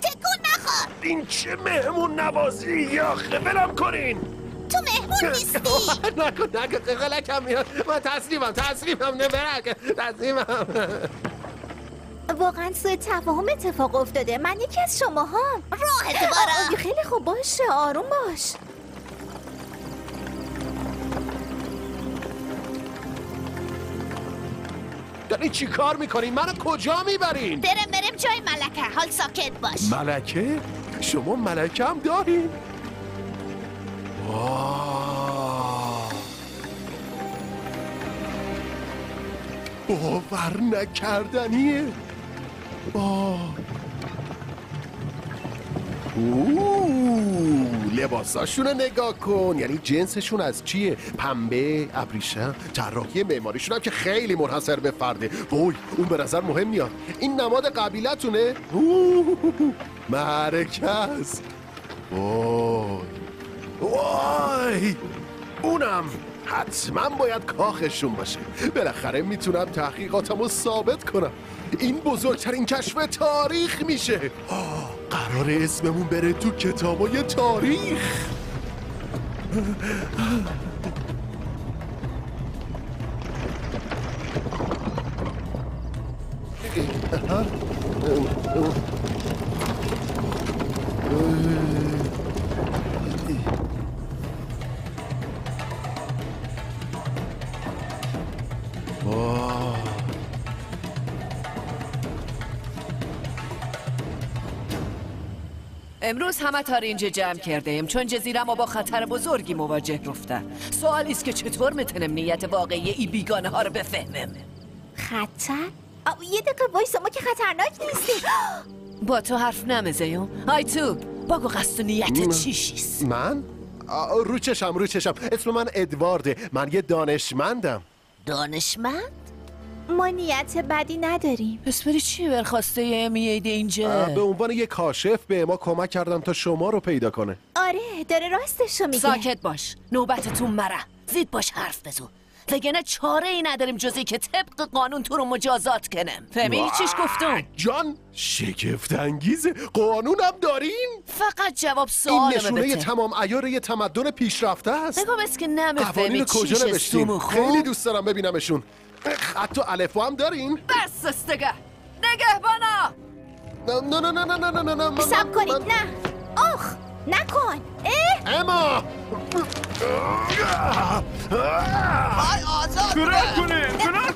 تکون نخور. این چه مهمون نوازی آخه ولم کنین. تو مهمون نیستی. نکن غلکم میاد. من تسلیمم نبرک تسلیمم. واقعا سوء تفاهم اتفاق افتاده. من یکی از شماهام. راه دوباره. خیلی خوب باشه آروم باش. داری چی کار میکنین؟ منو کجا میبرین؟ بریم جای ملکه. حال ساکت باش. ملکه؟ شما ملکه هم دارین؟ باور نکردنیه. لباساشون رو نگاه کن. یعنی جنسشون از چیه؟ پنبه، ابریشم، طراحی معماریشون هم که خیلی منحصر به فرده. وای اون به نظر مهم میاد. این نماد قبیلتونه؟ معرکه است. وای اونم حتما باید کاخشون باشه. بالاخره میتونم تحقیقاتمو ثابت کنم. این بزرگترین کشف تاریخ میشه. قرار اسممون بره تو کتابای تاریخ. امروز همه تار اینجا جمع کرده ایم چون جزیره ما با خطر بزرگی مواجه رفته. سوالی است که چطور میتونم نیت واقعی ای بیگانه ها رو بفهمم. خطر؟ یه دقیقه وایسا، ما که خطرناک نیستیم. با تو حرف نمیزیم. های تو بگو قصد و نیت چیشیست؟ من؟ رو چشم اسم من ادوارده. من یه دانشمندم. دانشمند؟ ما نیت بدی نداریم. اسپری چی برخواسته میایده اینجا؟ به عنوان یه کاشف به ما کمک کردم تا شما رو پیدا کنه. آره داره راستشو میگه. ساکت باش، نوبتتون مره. زید باش حرف بزن. وگرنه چاره ای نداریم جزی که طبق قانون تو رو مجازات کنم. فهمیدی چیش گفتم؟ جان شگفت انگیزه. قانونم دارین؟ فقط جواب سوال این نشونه تمام عیار یه تمدن پیشرفته است. بگو بس که نمیفهمی قوانین کجا نوشتین؟ خیلی دوست دارم ببینمشون. حتی الفبا هم دارین؟ بس استگه نگهبانا. نه سب کنید. نه آخ نکن. اما های آزاد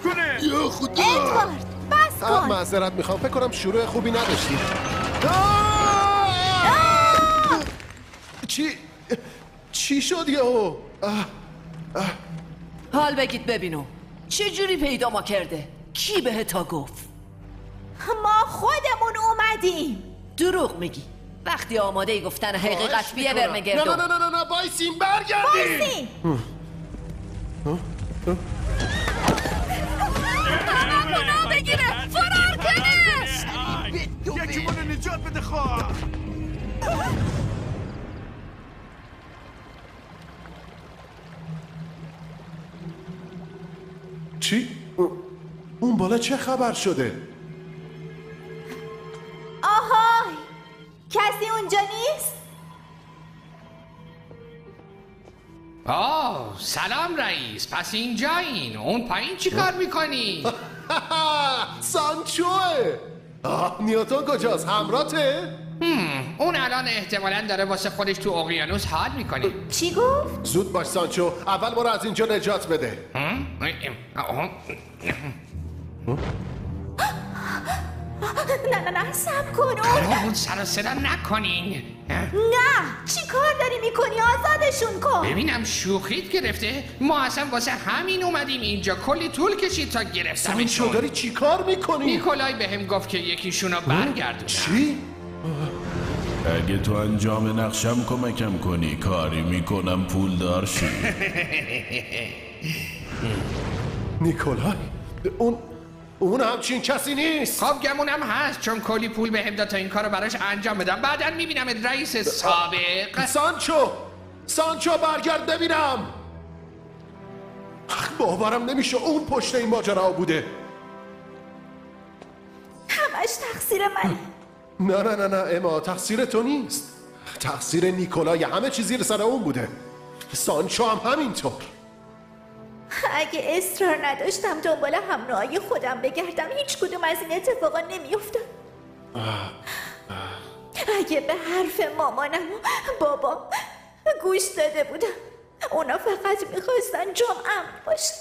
کنه یا خدا. ادوارد بس کن. معذرت میخوام، فکر کنم شروع خوبی نداشتیم. چی شد یهو؟ حال بگید ببینم چه جوری پیدا ما کرده؟ کی بهتا گفت؟ ما خودمون اومدیم. دروغ میگی. وقتی آماده گفتن حقیقت بیه برمگردم. نه بایسین برگردیم. بایسین. گناه بگیره فرار کنه. یکی منو نجات بده خواه. چی؟ اون بالا چه خبر شده؟ آهای کسی اونجا نیست؟ سلام رئیس. پس اینجایین. اون پایین چی کار میکنی؟ سانچوه. نیوتن کجاست؟ همراته؟ اون الان احتمالاً داره واسه خودش تو اقیانوس حال میکنه. چی گفت؟ زود باش سانچو، اول ما رو از اینجا نجات بده. نه صبر کن. قرار بود سر و صدا نکنین. نه چی کار داری میکنی؟ آزادشون کن. ببینم شوخیت گرفته؟ ما اصلا واسه همین اومدیم اینجا. کلی طول کشید تا گرفتمشون. سانچو داری چی کار میکنی؟ نیکولای بهم گفت که یکیشونو برگردونم. چی؟ اگه تو انجام نقشم کمکم کنی کاری میکنم پول دار شی. نیکولای اون همچین کسی نیست. خب گمونم هست چون کلی پول بهم داد تا این کارو براش انجام بدم. بعداً میبینم رئیس سابق. سانچو برگرد ببینم. باورم نمیشه اون پشت این ماجرا بوده. همش تقصیر منه. نه اما تقصیر تو نیست. تقصیر نیکولای. همه چیز زیر سر اون بوده. سانچو هم همینطور. اگه اصرار نداشتم دنبال همراهی خودم بگردم هیچ کدوم از این اتفاقا نمیافتاد. اگه به حرف مامانم و بابام گوش داده بودم اونا فقط میخواستن جام امن باشه.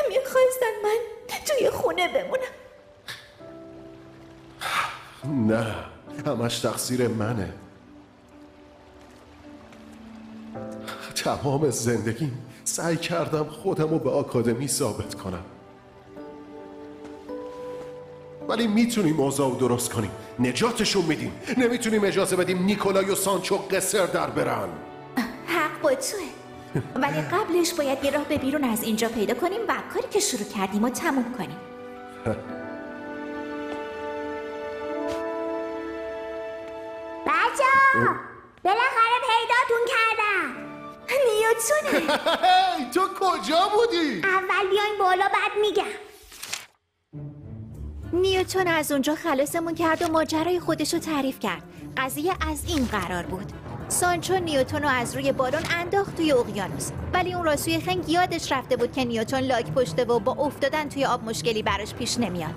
میخواستن من توی خونه بمونم. نه همش تقصیر منه. تمام زندگیم سعی کردم خودم رو به آکادمی ثابت کنم، ولی میتونیم اوضاع رو درست کنیم. نجاتشون میدیم. نمیتونیم اجازه بدیم نیکولای و سانچو قصر در برن. حق با توه، ولی قبلش باید یه راه به بیرون از اینجا پیدا کنیم و کاری که شروع کردیم رو تموم کنیم. بچه‌ها بالاخره پیداتون کردم. نیوتونه. تو کجا بودی؟ اول بیاین بالا بعد میگم. نیوتن از اونجا خلاصمون کرد و ماجرای خودشو تعریف کرد. قضیه از این قرار بود: سانچو نیوتن رو از روی بالون انداخت توی اقیانوس، ولی اون راسوی خنگ یادش رفته بود که نیوتن لاک پشته و با افتادن توی آب مشکلی براش پیش نمیاد.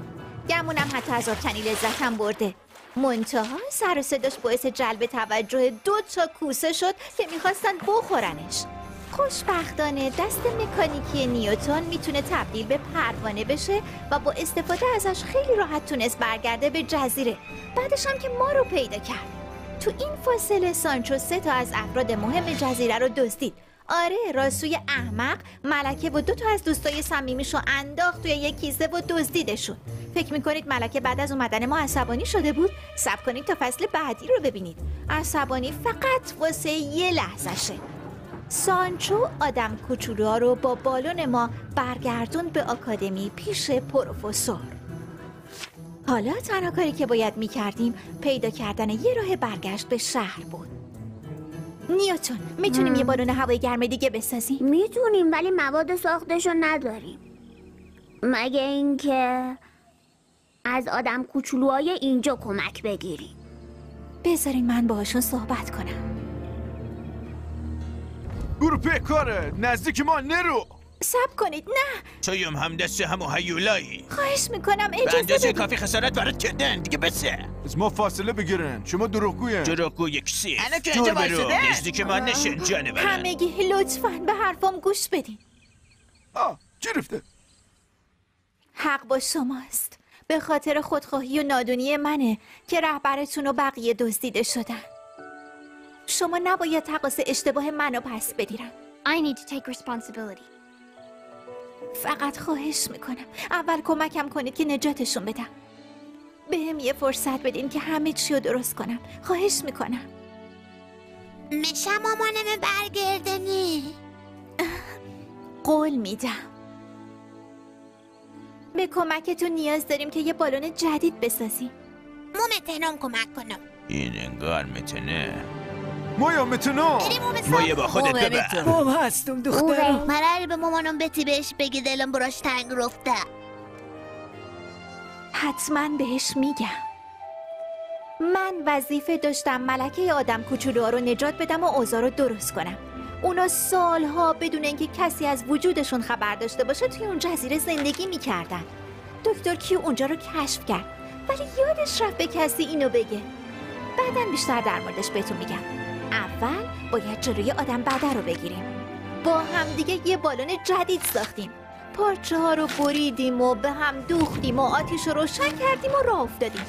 گمونم حتی از آبتنی لذتم برده. منتها سر و صداش باعث جلب توجه 2 کوسه شد که میخواستن بخورنش. خوشبختانه دست مکانیکی نیوتن میتونه تبدیل به پروانه بشه و با استفاده ازش خیلی راحت تونست برگرده به جزیره. بعدش هم که ما رو پیدا کرد. تو این فاصله سانچو 3 از افراد مهم جزیره رو دزدید. آره، راسوی احمق ملکه و 2 از دوستای صمیمیشو انداخت توی یک کیسه و دزدیدشون. فکر میکنید ملکه بعد از اومدن ما عصبانی شده بود؟ صبر کنید تا فصل بعدی رو ببینید. عصبانی فقط واسه یه لحظه‌شه. سانچو آدم کوچولوها رو با بالون ما برگردون به آکادمی پیش پروفسور. حالا تنها کاری که باید میکردیم پیدا کردن یه راه برگشت به شهر بود. نیوتن، میتونیم یه بالون هوای گرم دیگه بسازیم؟ میتونیم، ولی مواد ساختشو نداریم. مگه اینکه از آدم کوچولوهای اینجا کمک بگیریم. بذارین من باهاشون صحبت کنم. برو پیکاره، نزدیک ما نرو. صبر کنید، نه تویم هم دست همو هیولایی. خواهش میکنم به اجازه اندازه بدید. کافی خسارت برات کردن دیگه بسه. از ما فاصله بگیرن. شما دروغگوین. دروغگوی کسی الان که اینجا وایساده نزدیک ما نشین جانورن. همگی لطفاً به حرفام گوش بدین. گرفته. حق با شماست. به خاطر خودخواهی و نادونی منه که رهبرتون و بقیه دزدیده شدن. شما نباید تقاص اشتباه منو پس بگیرن. I need to take responsibility. فقط خواهش میکنم اول کمکم کنید که نجاتشون بدم. بهم یه فرصت بدین که همه چی رو درست کنم. خواهش میکنم. میشه مامانم برگردنی؟ قول میدم. به کمکتون نیاز داریم که یه بالون جدید بسازیم. ما میتونم کمک کنم. این انگار میتونه. ما میتونم. ما با خودت ببر. مام هستم دخترم. مراری به مامانم بتی بهش بگی دلم براش تنگ رفته. حتما بهش میگم. من وظیفه داشتم ملکه آدم کوچولوها رو نجات بدم و اوضاع رو درست کنم. اونا سالها بدون اینکه کسی از وجودشون خبر داشته باشه توی اون جزیره زندگی میکردن. دکتر کیو اونجا رو کشف کرد، ولی یادش رفت به کسی اینو بگه. بعداً بیشتر در موردش بهتون میگم. اول باید جلوی آدم بده رو بگیریم. با هم دیگه یه بالون جدید ساختیم. پارچه ها رو بریدیم و به هم دوختیم و آتیش رو روشن کردیم و راه افتادیم.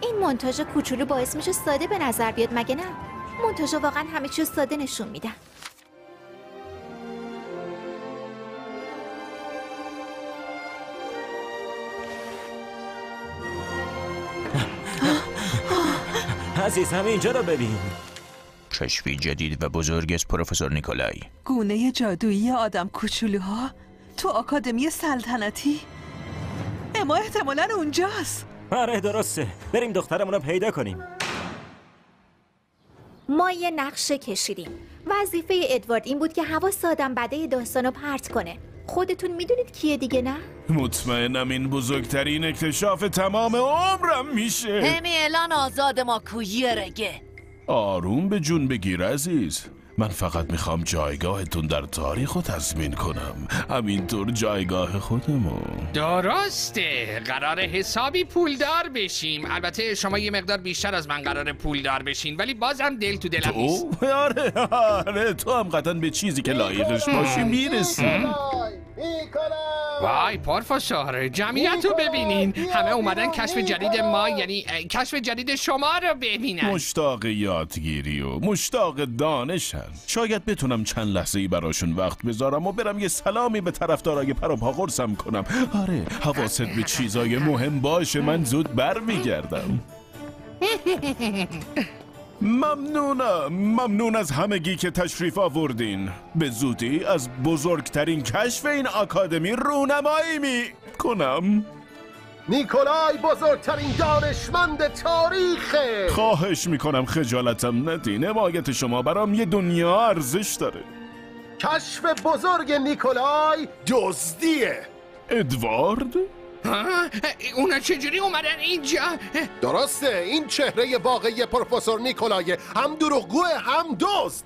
این مونتاژ کوچولو باعث میشه ساده به نظر بیاد، مگه نه؟ مونتاژ واقعا همه چیز ساده نشون میدن. عزیز همه اینجا رو ببین. کشفی جدید و بزرگ از پروفسور نیکولای. گونه جادویی آدم کوچولوها تو آکادمی سلطنتی. اما احتمالاً اونجاست. آره درسته، بریم دخترمون رو پیدا کنیم. ما یه نقشه کشیدیم. وظیفه ادوارد این بود که حواس آدم بده داستانو پرت کنه. خودتون میدونید کیه دیگه نه؟ مطمئنم این بزرگترین اکتشاف تمام عمرم میشه. همی الان آزاد ما کویرگه. آروم به جون بگیر عزیز. من فقط میخوام جایگاهتون در تاریخ رو تضمین کنم، همینطور جایگاه خودمون. درسته، قرار حسابی پولدار بشیم. البته شما یه مقدار بیشتر از من قرار پولدار بشین، ولی بازم دل تو دلم نیست. آره تو هم قطعا به چیزی که لایقش باشی میرسی. وای پروفسور، جمعیت رو ببینین، همه اومدن کشف جدید ما، یعنی کشف جدید شما رو ببینن. مشتاق یادگیری و مشتاق دانشن. شاید بتونم چند لحظه ای براشون وقت بذارم و برم یه سلامی به طرفدارای پروپا قرصم کنم. آره حواست به چیزای مهم باشه، من زود برمیگردم. ممنون از همگی که تشریف آوردین. به زودی از بزرگترین کشف این آکادمی رونمایی میکنم. نیکولای بزرگترین دانشمند تاریخه. خواهش میکنم خجالتم ندین، حمایت شما برام یه دنیا ارزش داره. کشف بزرگ نیکولای دزدیه. ادوارد؟ اونا چجوری اومدن اینجا؟ درسته، این چهره واقعی پروفسور نیکولای، هم دروغگوه هم دزد.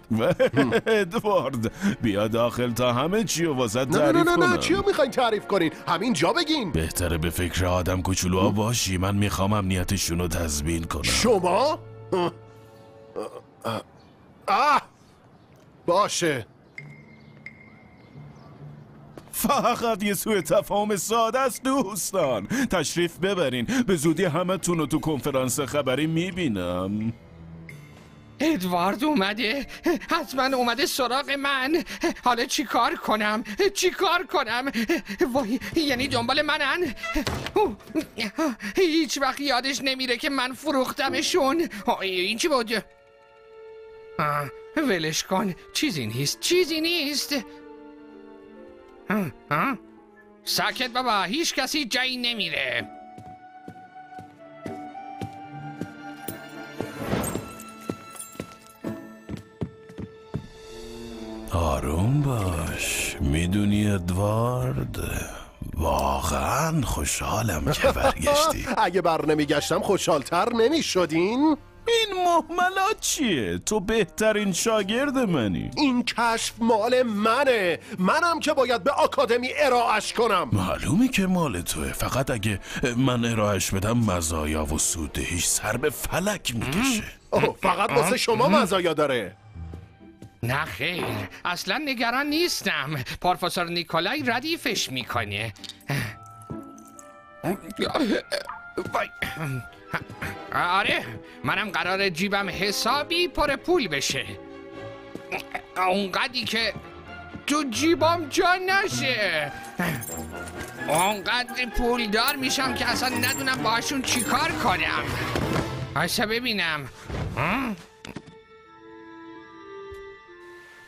ادوارد بیا داخل تا همه چی رو واسه تعریف کنم. نه چی رو میخواین تعریف کنین؟ همین جا بگین. بهتره به فکر آدم کوچولوها باشی، من میخوام امنیتشون رو تضمین کنم. شما؟ باشه. فقط یه سوء تفاهم ساده است دوستان. تشریف ببرین، به زودی همه تون رو تو کنفرانس خبری میبینم. ادوارد اومده، حتما اومده سراغ من. حالا چی کار کنم؟ وای، یعنی دنبال منن؟ هیچ وقت یادش نمیره که من فروختمشون. این چی بود؟ ولش کن، چیزی نیست. ساکت بابا، هیچ کسی جایی نمیره. آروم باش، میدونی ادوارد واقعا خوشحالم که برگشتی. اگه بر نمیگشتم خوشحالتر نمیشدین؟ این مهملات چیه؟ تو بهترین شاگرد منی. این کشف مال منه، منم که باید به آکادمی ارائهش کنم. معلومه که مال توه، فقط اگه من ارائهش بدم مزایا و سودهیش سر به فلک میکشه. فقط واسه شما مزایا داره. نه خیر، اصلا نگران نیستم. پروفسور نیکولای ردیفش میکنه. آره، منم قراره جیبم حسابی پر پول بشه، اونقدری که تو جیبم جا نشه. اونقدر پولدار میشم که اصلا ندونم باشون چی کار کنم. اصلا ببینم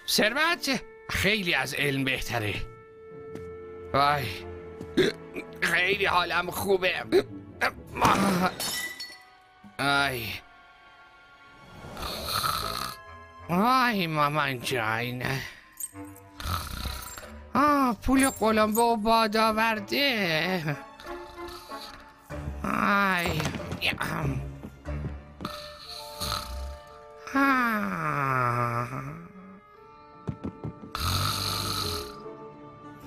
ثروت خیلی از علم بهتره. وای خیلی حالم خوبه. آی مامان جان، پول قلمبو باد آورده.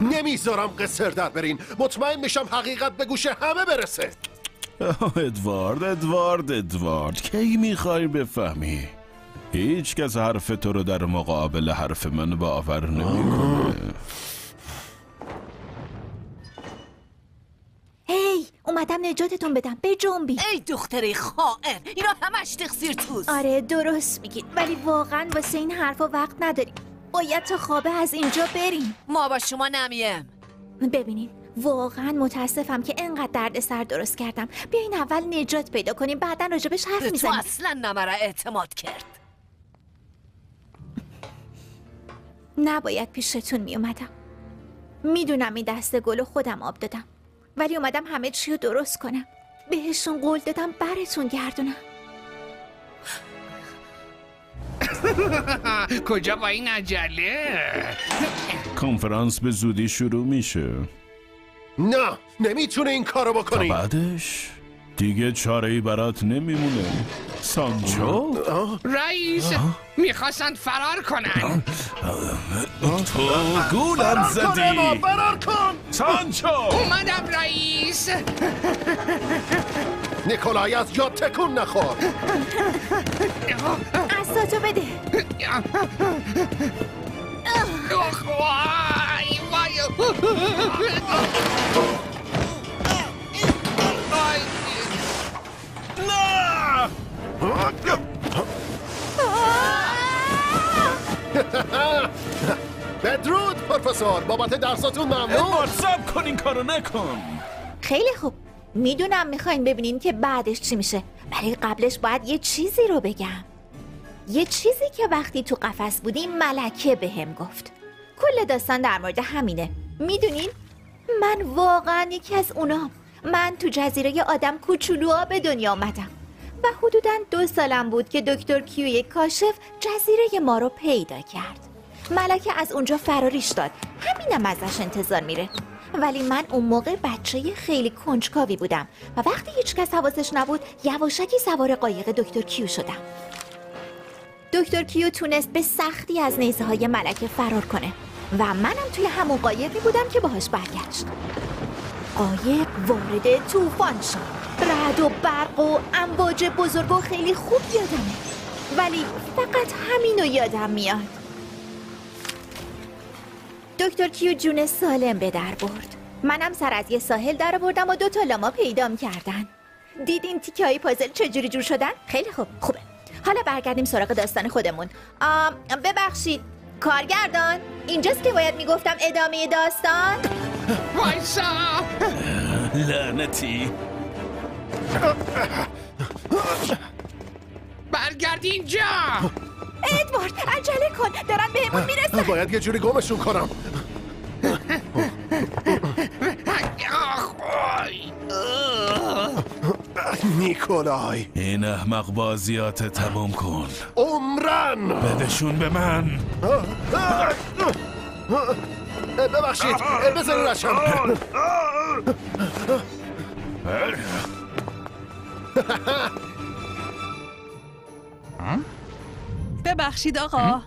نمیذارم قصر در برین، مطمئن میشم حقیقت به گوش همه برسه. ادوارد کی میخوای بفهمی؟ هیچ کس حرف تو رو در مقابل حرف من باور نمیکنه. هی اومدم نجاتتون بدم، به جنبی. ای دختری خائن، اینا همش تقصیر توست. آره درست میگید، ولی واقعا واسه این حرفا وقت نداریم. باید تا خوابه از اینجا بریم. ما با شما نمیم. ببینید واقعا متاسفم که انقدر دردسر درست کردم. بیاین اول نجات پیدا کنیم، بعدا راجبش حرف میزنیم. تو اصلا نمره اعتماد کرد. نباید پیشتون میومدم. میدونم این دسته گلو خودم آب دادم، ولی اومدم همه چی رو درست کنم. بهشون قول دادم براتون گردونم. کجا با این عجله؟ کنفرانس به زودی شروع میشه. نه نمیتونه این کارو بکنی. تا بعدش دیگه چاره‌ای برات نمیمونه. سانچو؟ رئیس میخواستن فرار کنن. تو گولم زدی. فرار کن. سانچو اومدم رئیس. نیکولای از جا تکون نخور. عصاتو بده. بدرود پروفسور، بابت درساتون ممنون. صبر کن، این کارو نکن. خیلی خوب، میدونم میخواین ببینین که بعدش چی میشه، ولی قبلش باید یه چیزی رو بگم. یه چیزی که وقتی تو قفس بودیم ملکه بهم گفت. کل داستان در مورد همینه. میدونین من واقعا یکی از اونام. من تو جزیره آدم کوچولوها به دنیا آمدم و حدوداً 2 سالم بود که دکتر کیوی کاشف جزیره ما رو پیدا کرد. ملکه از اونجا فراریش داد، همینم ازش انتظار میره. ولی من اون موقع بچه خیلی کنجکاوی بودم و وقتی هیچ کس حواسش نبود یواشکی سوار قایق دکتر کیو شدم. دکتر کیو تونست به سختی از نیزه های ملکه فرار کنه و منم توی همون قایقی بودم که باهاش برگشت. قایق وارد طوفان شد. رعد و برق و امواج بزرگ و خیلی خوب یادمه، ولی فقط همینو یادم میاد. دکتر کیو جون سالم به در برد. منم سر از یه ساحل در آوردم و 2 تا لاما پیدام کردن. دیدین تیکه های پازل چجوری جور شدن؟ خیلی خوبه. حالا برگردیم سراغ داستان خودمون. ببخشید کارگردان، اینجاست که باید میگفتم ادامه داستان؟ وایسا لعنتی. برگرد اینجا. ادوارد عجله کن، دارن بهمون میرسن. باید یه جوری گمشون کنم. نیکولای، این احمق بازیات تموم کن. عمرن بدشون به من. ببخشید بذارین رشم. ببخشید آقا.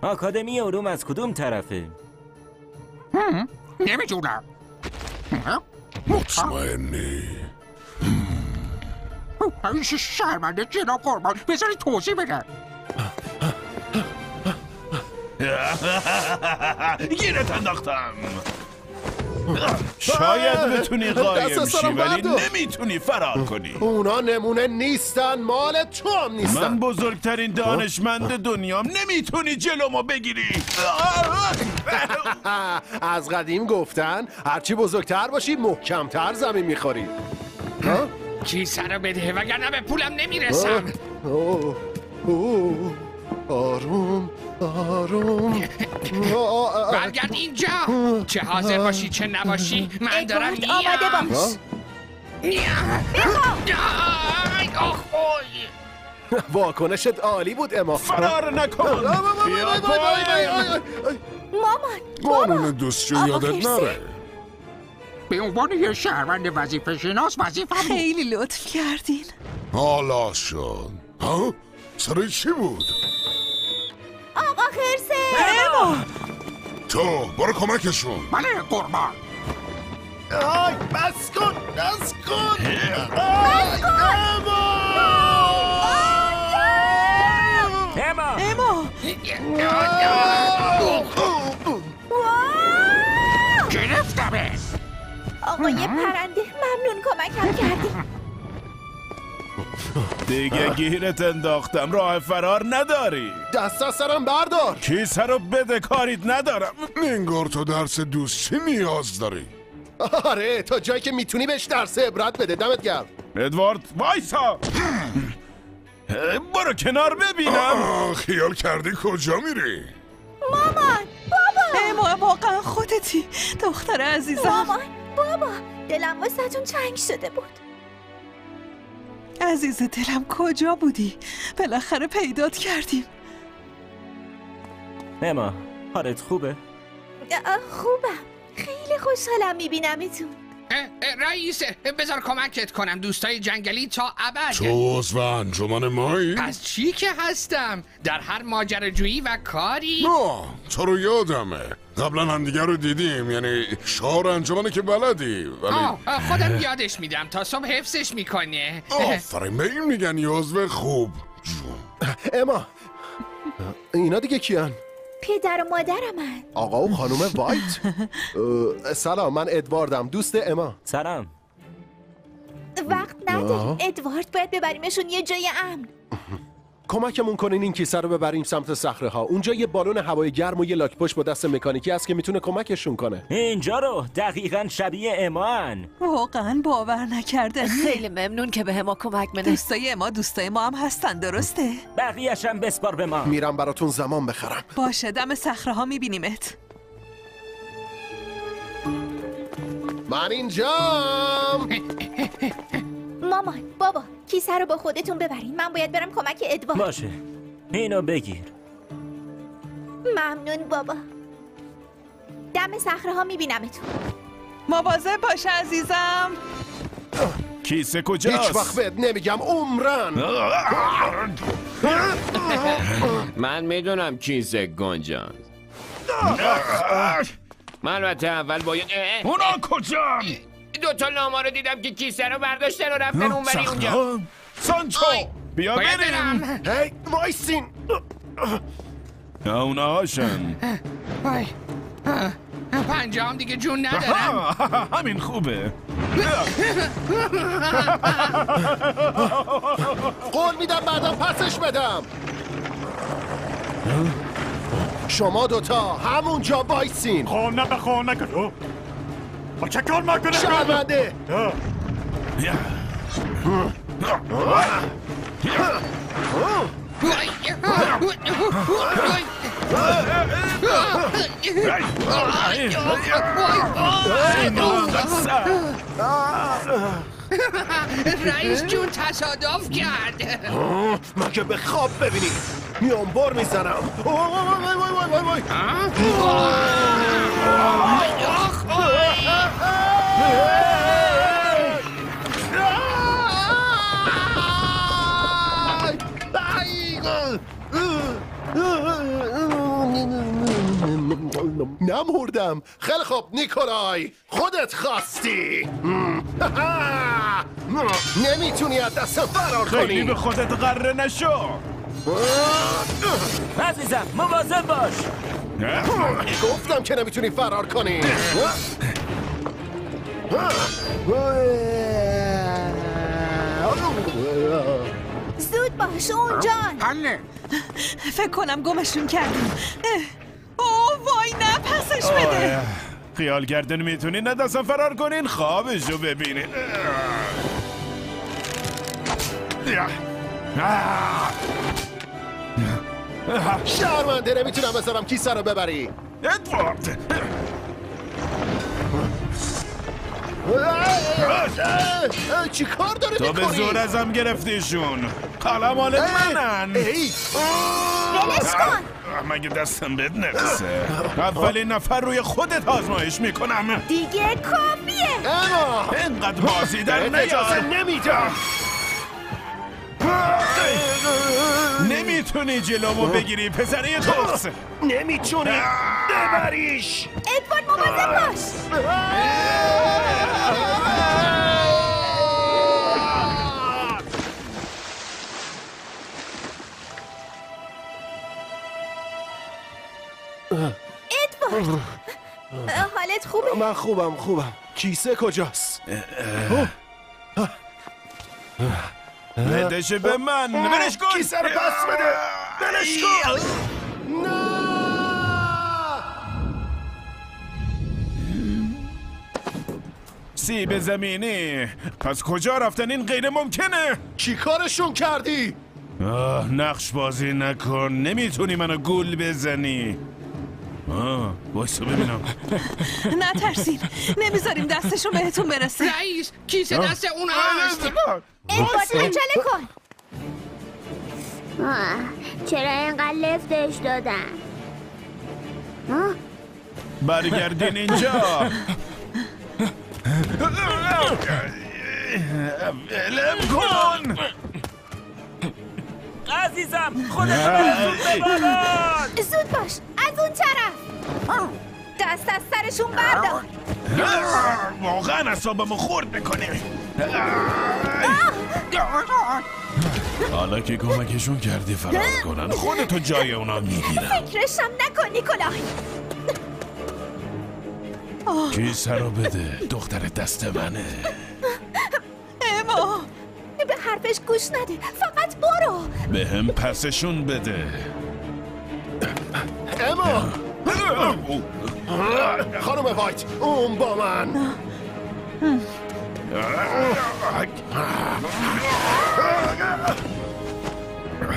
آکادمی علوم از کدوم طرفه؟ نمیدونم. مطمئنی؟ شرمنده جناب قربان، بذاری توضیح بدن. گیرت انداختم. شاید بتونی قایم شی ولی نمیتونی فرار کنی. اونا نمونه نیستن، مال تو هم نیستن. من بزرگترین دانشمند دنیام، نمیتونی جلومو بگیری. از قدیم گفتن هرچی بزرگتر باشی محکمتر زمین میخوری. کیسه رو بده وگرنه به پولم نمیرسم. آروم آروم. برگرد اینجا، چه حاضر باشی چه نباشی من دارم میام. آمده باش. واکنشت عالی بود اما. فرار نکن. مامان قانون دوستشو یادت نره. به عنوان یه شهروند وظیفه شناس وظیفه خیلی لطف کردین. حالا شد. ها؟ سر چی بود؟ آقا خرسه. تو برو کمکشون. بله قربان. آی بس کن بس کن اما گرفتمه. آقای پرنده ممنون کمکم کردی. دیگه گیرت انداختم، راه فرار نداری. دست از سرم بردار. کیسه رو بده، کاریت ندارم. انگار تو درس دوستی نیاز داری. آره تا جایی که میتونی بهش درس عبرت بده. دمت گرم. ادوارد وایسا. برو کنار ببینم. خیال کردی کجا میری؟ مامان بابا اما واقعا خودتی دختر عزیزم. مامان بابا دلم واسهتون تنگ شده بود. عزیز دلم کجا بودی؟ بالاخره پیدات کردیم. اما حالت خوبه؟ خوبم. خیلی خوشحالم میبینمتون. رئیس بذار کمکت کنم. دوستای جنگلی تا ابد. تو عضو انجمن مایی؟ از چی که هستم در هر ماجراجویی و کاری. نه تو رو یادمه قبلا همدیگه رو دیدیم، یعنی شعار انجمنه که بلدی ولی خودم یادش میدم تا صبح حفظش میکنه. آفرین به این میگن یه عضو خوب جون. اما اینا دیگه کیان؟ پدر و مادرمن. آقا و خانوم وایت. سلام من ادواردم دوست اما. سلام. وقت نداریم ادوارد باید ببریمشون یه جای امن. کمکمون کنین این کیسه رو ببریم سمت صخره ها. اونجا یه بالون هوای گرم و یه لاک پشت با دست مکانیکی هست که میتونه کمکشون کنه. اینجا رو دقیقاً شبیه امان. واقعا باور نکردنی. خیلی ممنون که به ما کمک می‌کنی. دوستای ما هم هستن درسته؟ بقیه‌ش هم بسپار به ما. میرم براتون زمان بخرم. باشه دم صخره ها میبینیمت. من اینجام. مامان بابا کیسه رو با خودتون ببرین. من باید برم کمک ادوارد. باشه اینو بگیر. ممنون بابا. دم صخره ها میبینمتون. مواظب باش عزیزم. کیسه کجاست؟ هیچ وقت بهت نمیگم عمرن. من میدونم کیسه گنجان. من البته اول باید اونا کجان؟ دوتا لاما رو دیدم که کیسه رو برداشتن و رفتن اونوری اونجا. سانچو بیا بریم. هی وایسین. اونا هاشن. پنجام دیگه جون ندارم. همین خوبه. قول میدم بعدا پسش بدم. شما دوتا همونجا وایسین. خانه کجا؟ چه کار میکنه؟ شرمنده. رئیس جون تصادف کرد. مگه به خواب ببینی میام بار میزنم. نمردم. خیلی خوب نیکولای خودت خواستی. نمیتونی از دستم فرار کنی. خیلی به خودت غره نشو. عزیزم مواظب باش. گفتم که نمیتونی فرار کنی. زود باش اونجان. حله. فکر کنم گمشون کردیم. اوه وای نه پسش بده. خیال کردن میتونین ندستم فرار کنین خوابشو ببینین. شرمنده نمیتونم بذارم کیسه رو ببری. ادوارد چی کار داری تو میکنی؟ به زور ازم گرفتیشون. قلم مال منن. ولش کن. مگه دستم بد نرسه. اولین نفر روی خودت آزمایش میکنم. دیگه کافیه. اما اینقدر بازی در اجازه نیار. نمیدم. نمیتونی جلومو بگیری پسره توس. نمیتونی ببریش. ادوارد مواظب باش. حالت خوبه؟ من خوبم. کیسه کجاست؟ بدش به من. برش کن. کیسه رو پس بده. برش کن. نه. سیب زمینی. پس کجا رفتن؟ این غیر ممکنه. چی کارشون کردی؟ نقش بازی نکن. نمیتونی منو گول بزنی. بایستا ببینم. نترسین، نمیذاریم دستشون بهتون برسه. رئیس کیسه دست اون هست. ادوارد عجله کن. چرا اینقدر لفتش دادن؟ برگردین اینجا. ولم کن. عزیزم خودتو برسون به بابان. زود باش، از اون طرف. دست از سرشون بردار. واقعا اعصابمو خورد میکنی. حالا که کمکشون کردی فرار کنن، خودتو جای اونا میگیرم. فکرشم نکن نیکولای. کیسه رو بده. دختر دست منه. اما به حرفش گوش نده، فقط برو. به هم پسشون بده. اما خانم وایت، اون با من.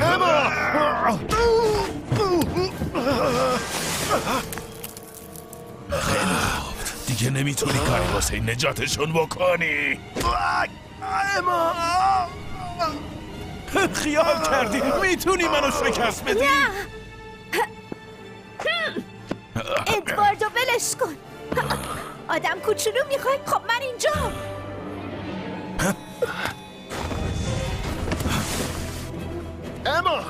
اما خیلی خوب، دیگه نمیتونی کاری واسه نجاتشون بکنی. اما خیال کردی میتونی منو شکست بدی؟ نه. ادواردو ولش کن. آدم کوچولو میخوای؟ خب من اینجا. اما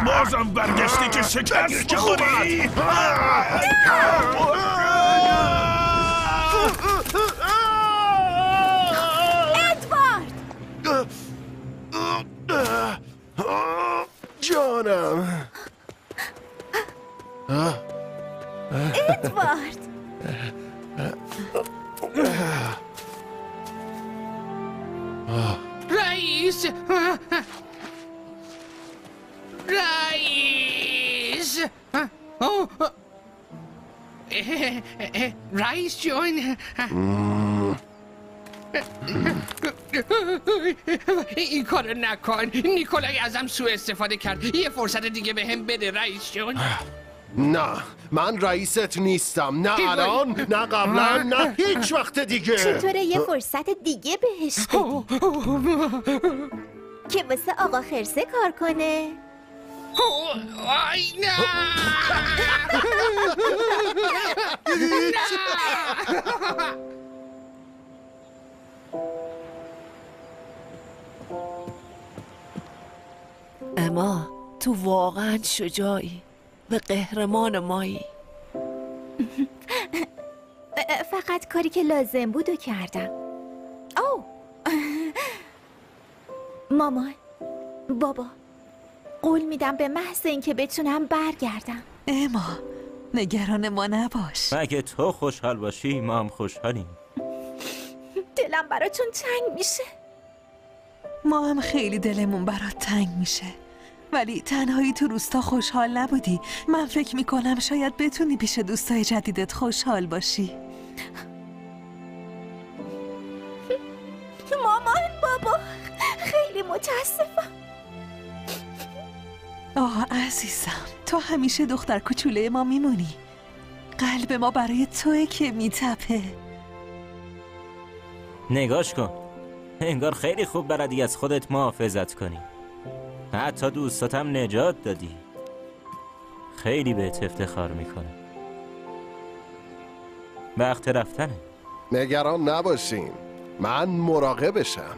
بازم برگشتی که شکست خوری. جانم. ادوارد. رئیس رئیس جون. این کارو نکن. نیکولای ازم سوء استفاده کرد. یه فرصت دیگه به هم بده رئیس جون. نه، من رئیست نیستم. نه الان، نه قبلا، نه هیچ وقت دیگه. چطوره یه فرصت دیگه بهش بدی که واسه آقا خرسه کار کنه؟ آی نه. اما تو واقعا شجاعی و قهرمان مایی. فقط کاری که لازم بود و کردم. او مامان، بابا، قول میدم به محض اینکه بتونم برگردم. اما نگران ما نباش. مگه تو خوشحال باشی ما هم خوشحالیم. دلم براتون تنگ میشه. ما هم خیلی دلمون برات تنگ میشه. ولی تنهایی تو روستا خوشحال نبودی. من فکر میکنم شاید بتونی پیش دوستای جدیدت خوشحال باشی. مامان، بابا، خیلی متاسفم. عزیزم، تو همیشه دختر کوچوله ما میمونی. قلب ما برای توئه که میتپه. نگاش کن، انگار خیلی خوب بلدی از خودت محافظت کنی. حتی دوستاتم نجات دادی. خیلی بهت افتخار میکنه. وقت رفتنه. نگران نباشین، من مراقبشم.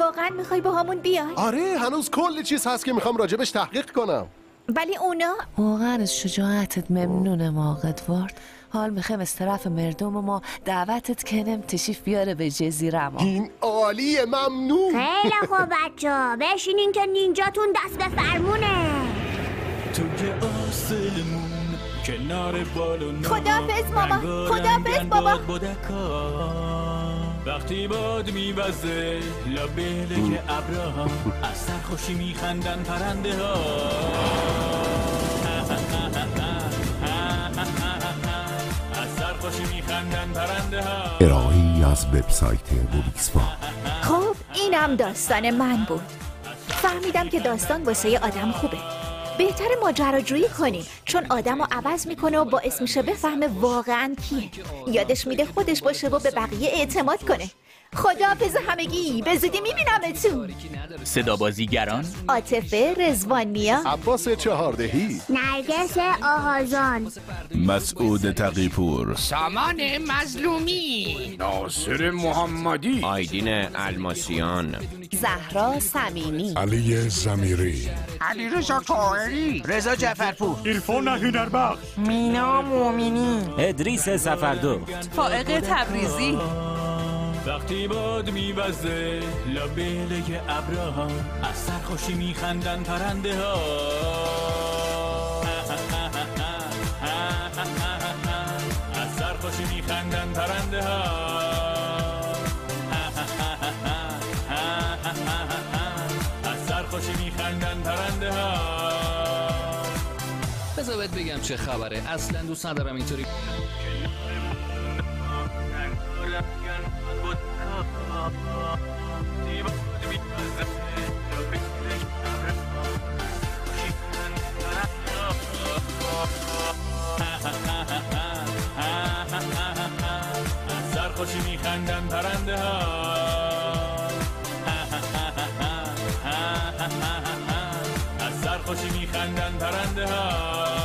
واقعا میخوای با همون بیای؟ آره، هنوز کلی چیز هست که میخوام راجبش تحقیق کنم. ولی اونا واقعا از شجاعتت ممنونم آقا ادوارد. حال میخوایم از طرف مردم ما دعوتت کنم تشریف بیاره به جزیره ما. این عالیه، ممنون. خیلی خوب بچه بشینین که نینجاتون دست به فرمونه. توی آسمون کنار بالون خداحافظ ماما، خداحافظ بابا. وقتی باد میوزه لابه ابرها از سرخوشی میخندن پرنده ها. از سرخوشی میخندن پرنده ها. ارائه‌ای از وبسایت موبیکسفا. خب اینم داستان من بود. فهمیدم که داستان واسه آدم خوبه. بهتر ماجراجویی کنیم چون آدم رو عوض میکنه و باعث میشه بفهمه واقعا کیه. یادش میده خودش باشه و به بقیه اعتماد کنه. خداحافظ همگی، به زودی میبینمتون. صدا بازیگران عاطفه رضوانیا، عباس چهاردهی، نرگس آهازان، مسعود تقیپور، سامان مظلومی، ناصر محمدی، آیدین الماسیان، زهرا صمیمی، علی زمیری، علیرضا طاهری، رضا جعفرپور، عرفان هنربخش، مینا مومینی، ادریس سفردخت، فائق تبریزی. وقتی باد میوزه لابه ابرها از سرخوشی میخندن پرنده ها. از سرخوشی میخندن پرنده ها. از سرخوشی میخندن پرنده ها. بذار بهت بگم چه خبره. اصلا دوست ندارم اینطوری از سرخوشی میخندن پرنده ها. از سرخوشی میخندن پرنده ها.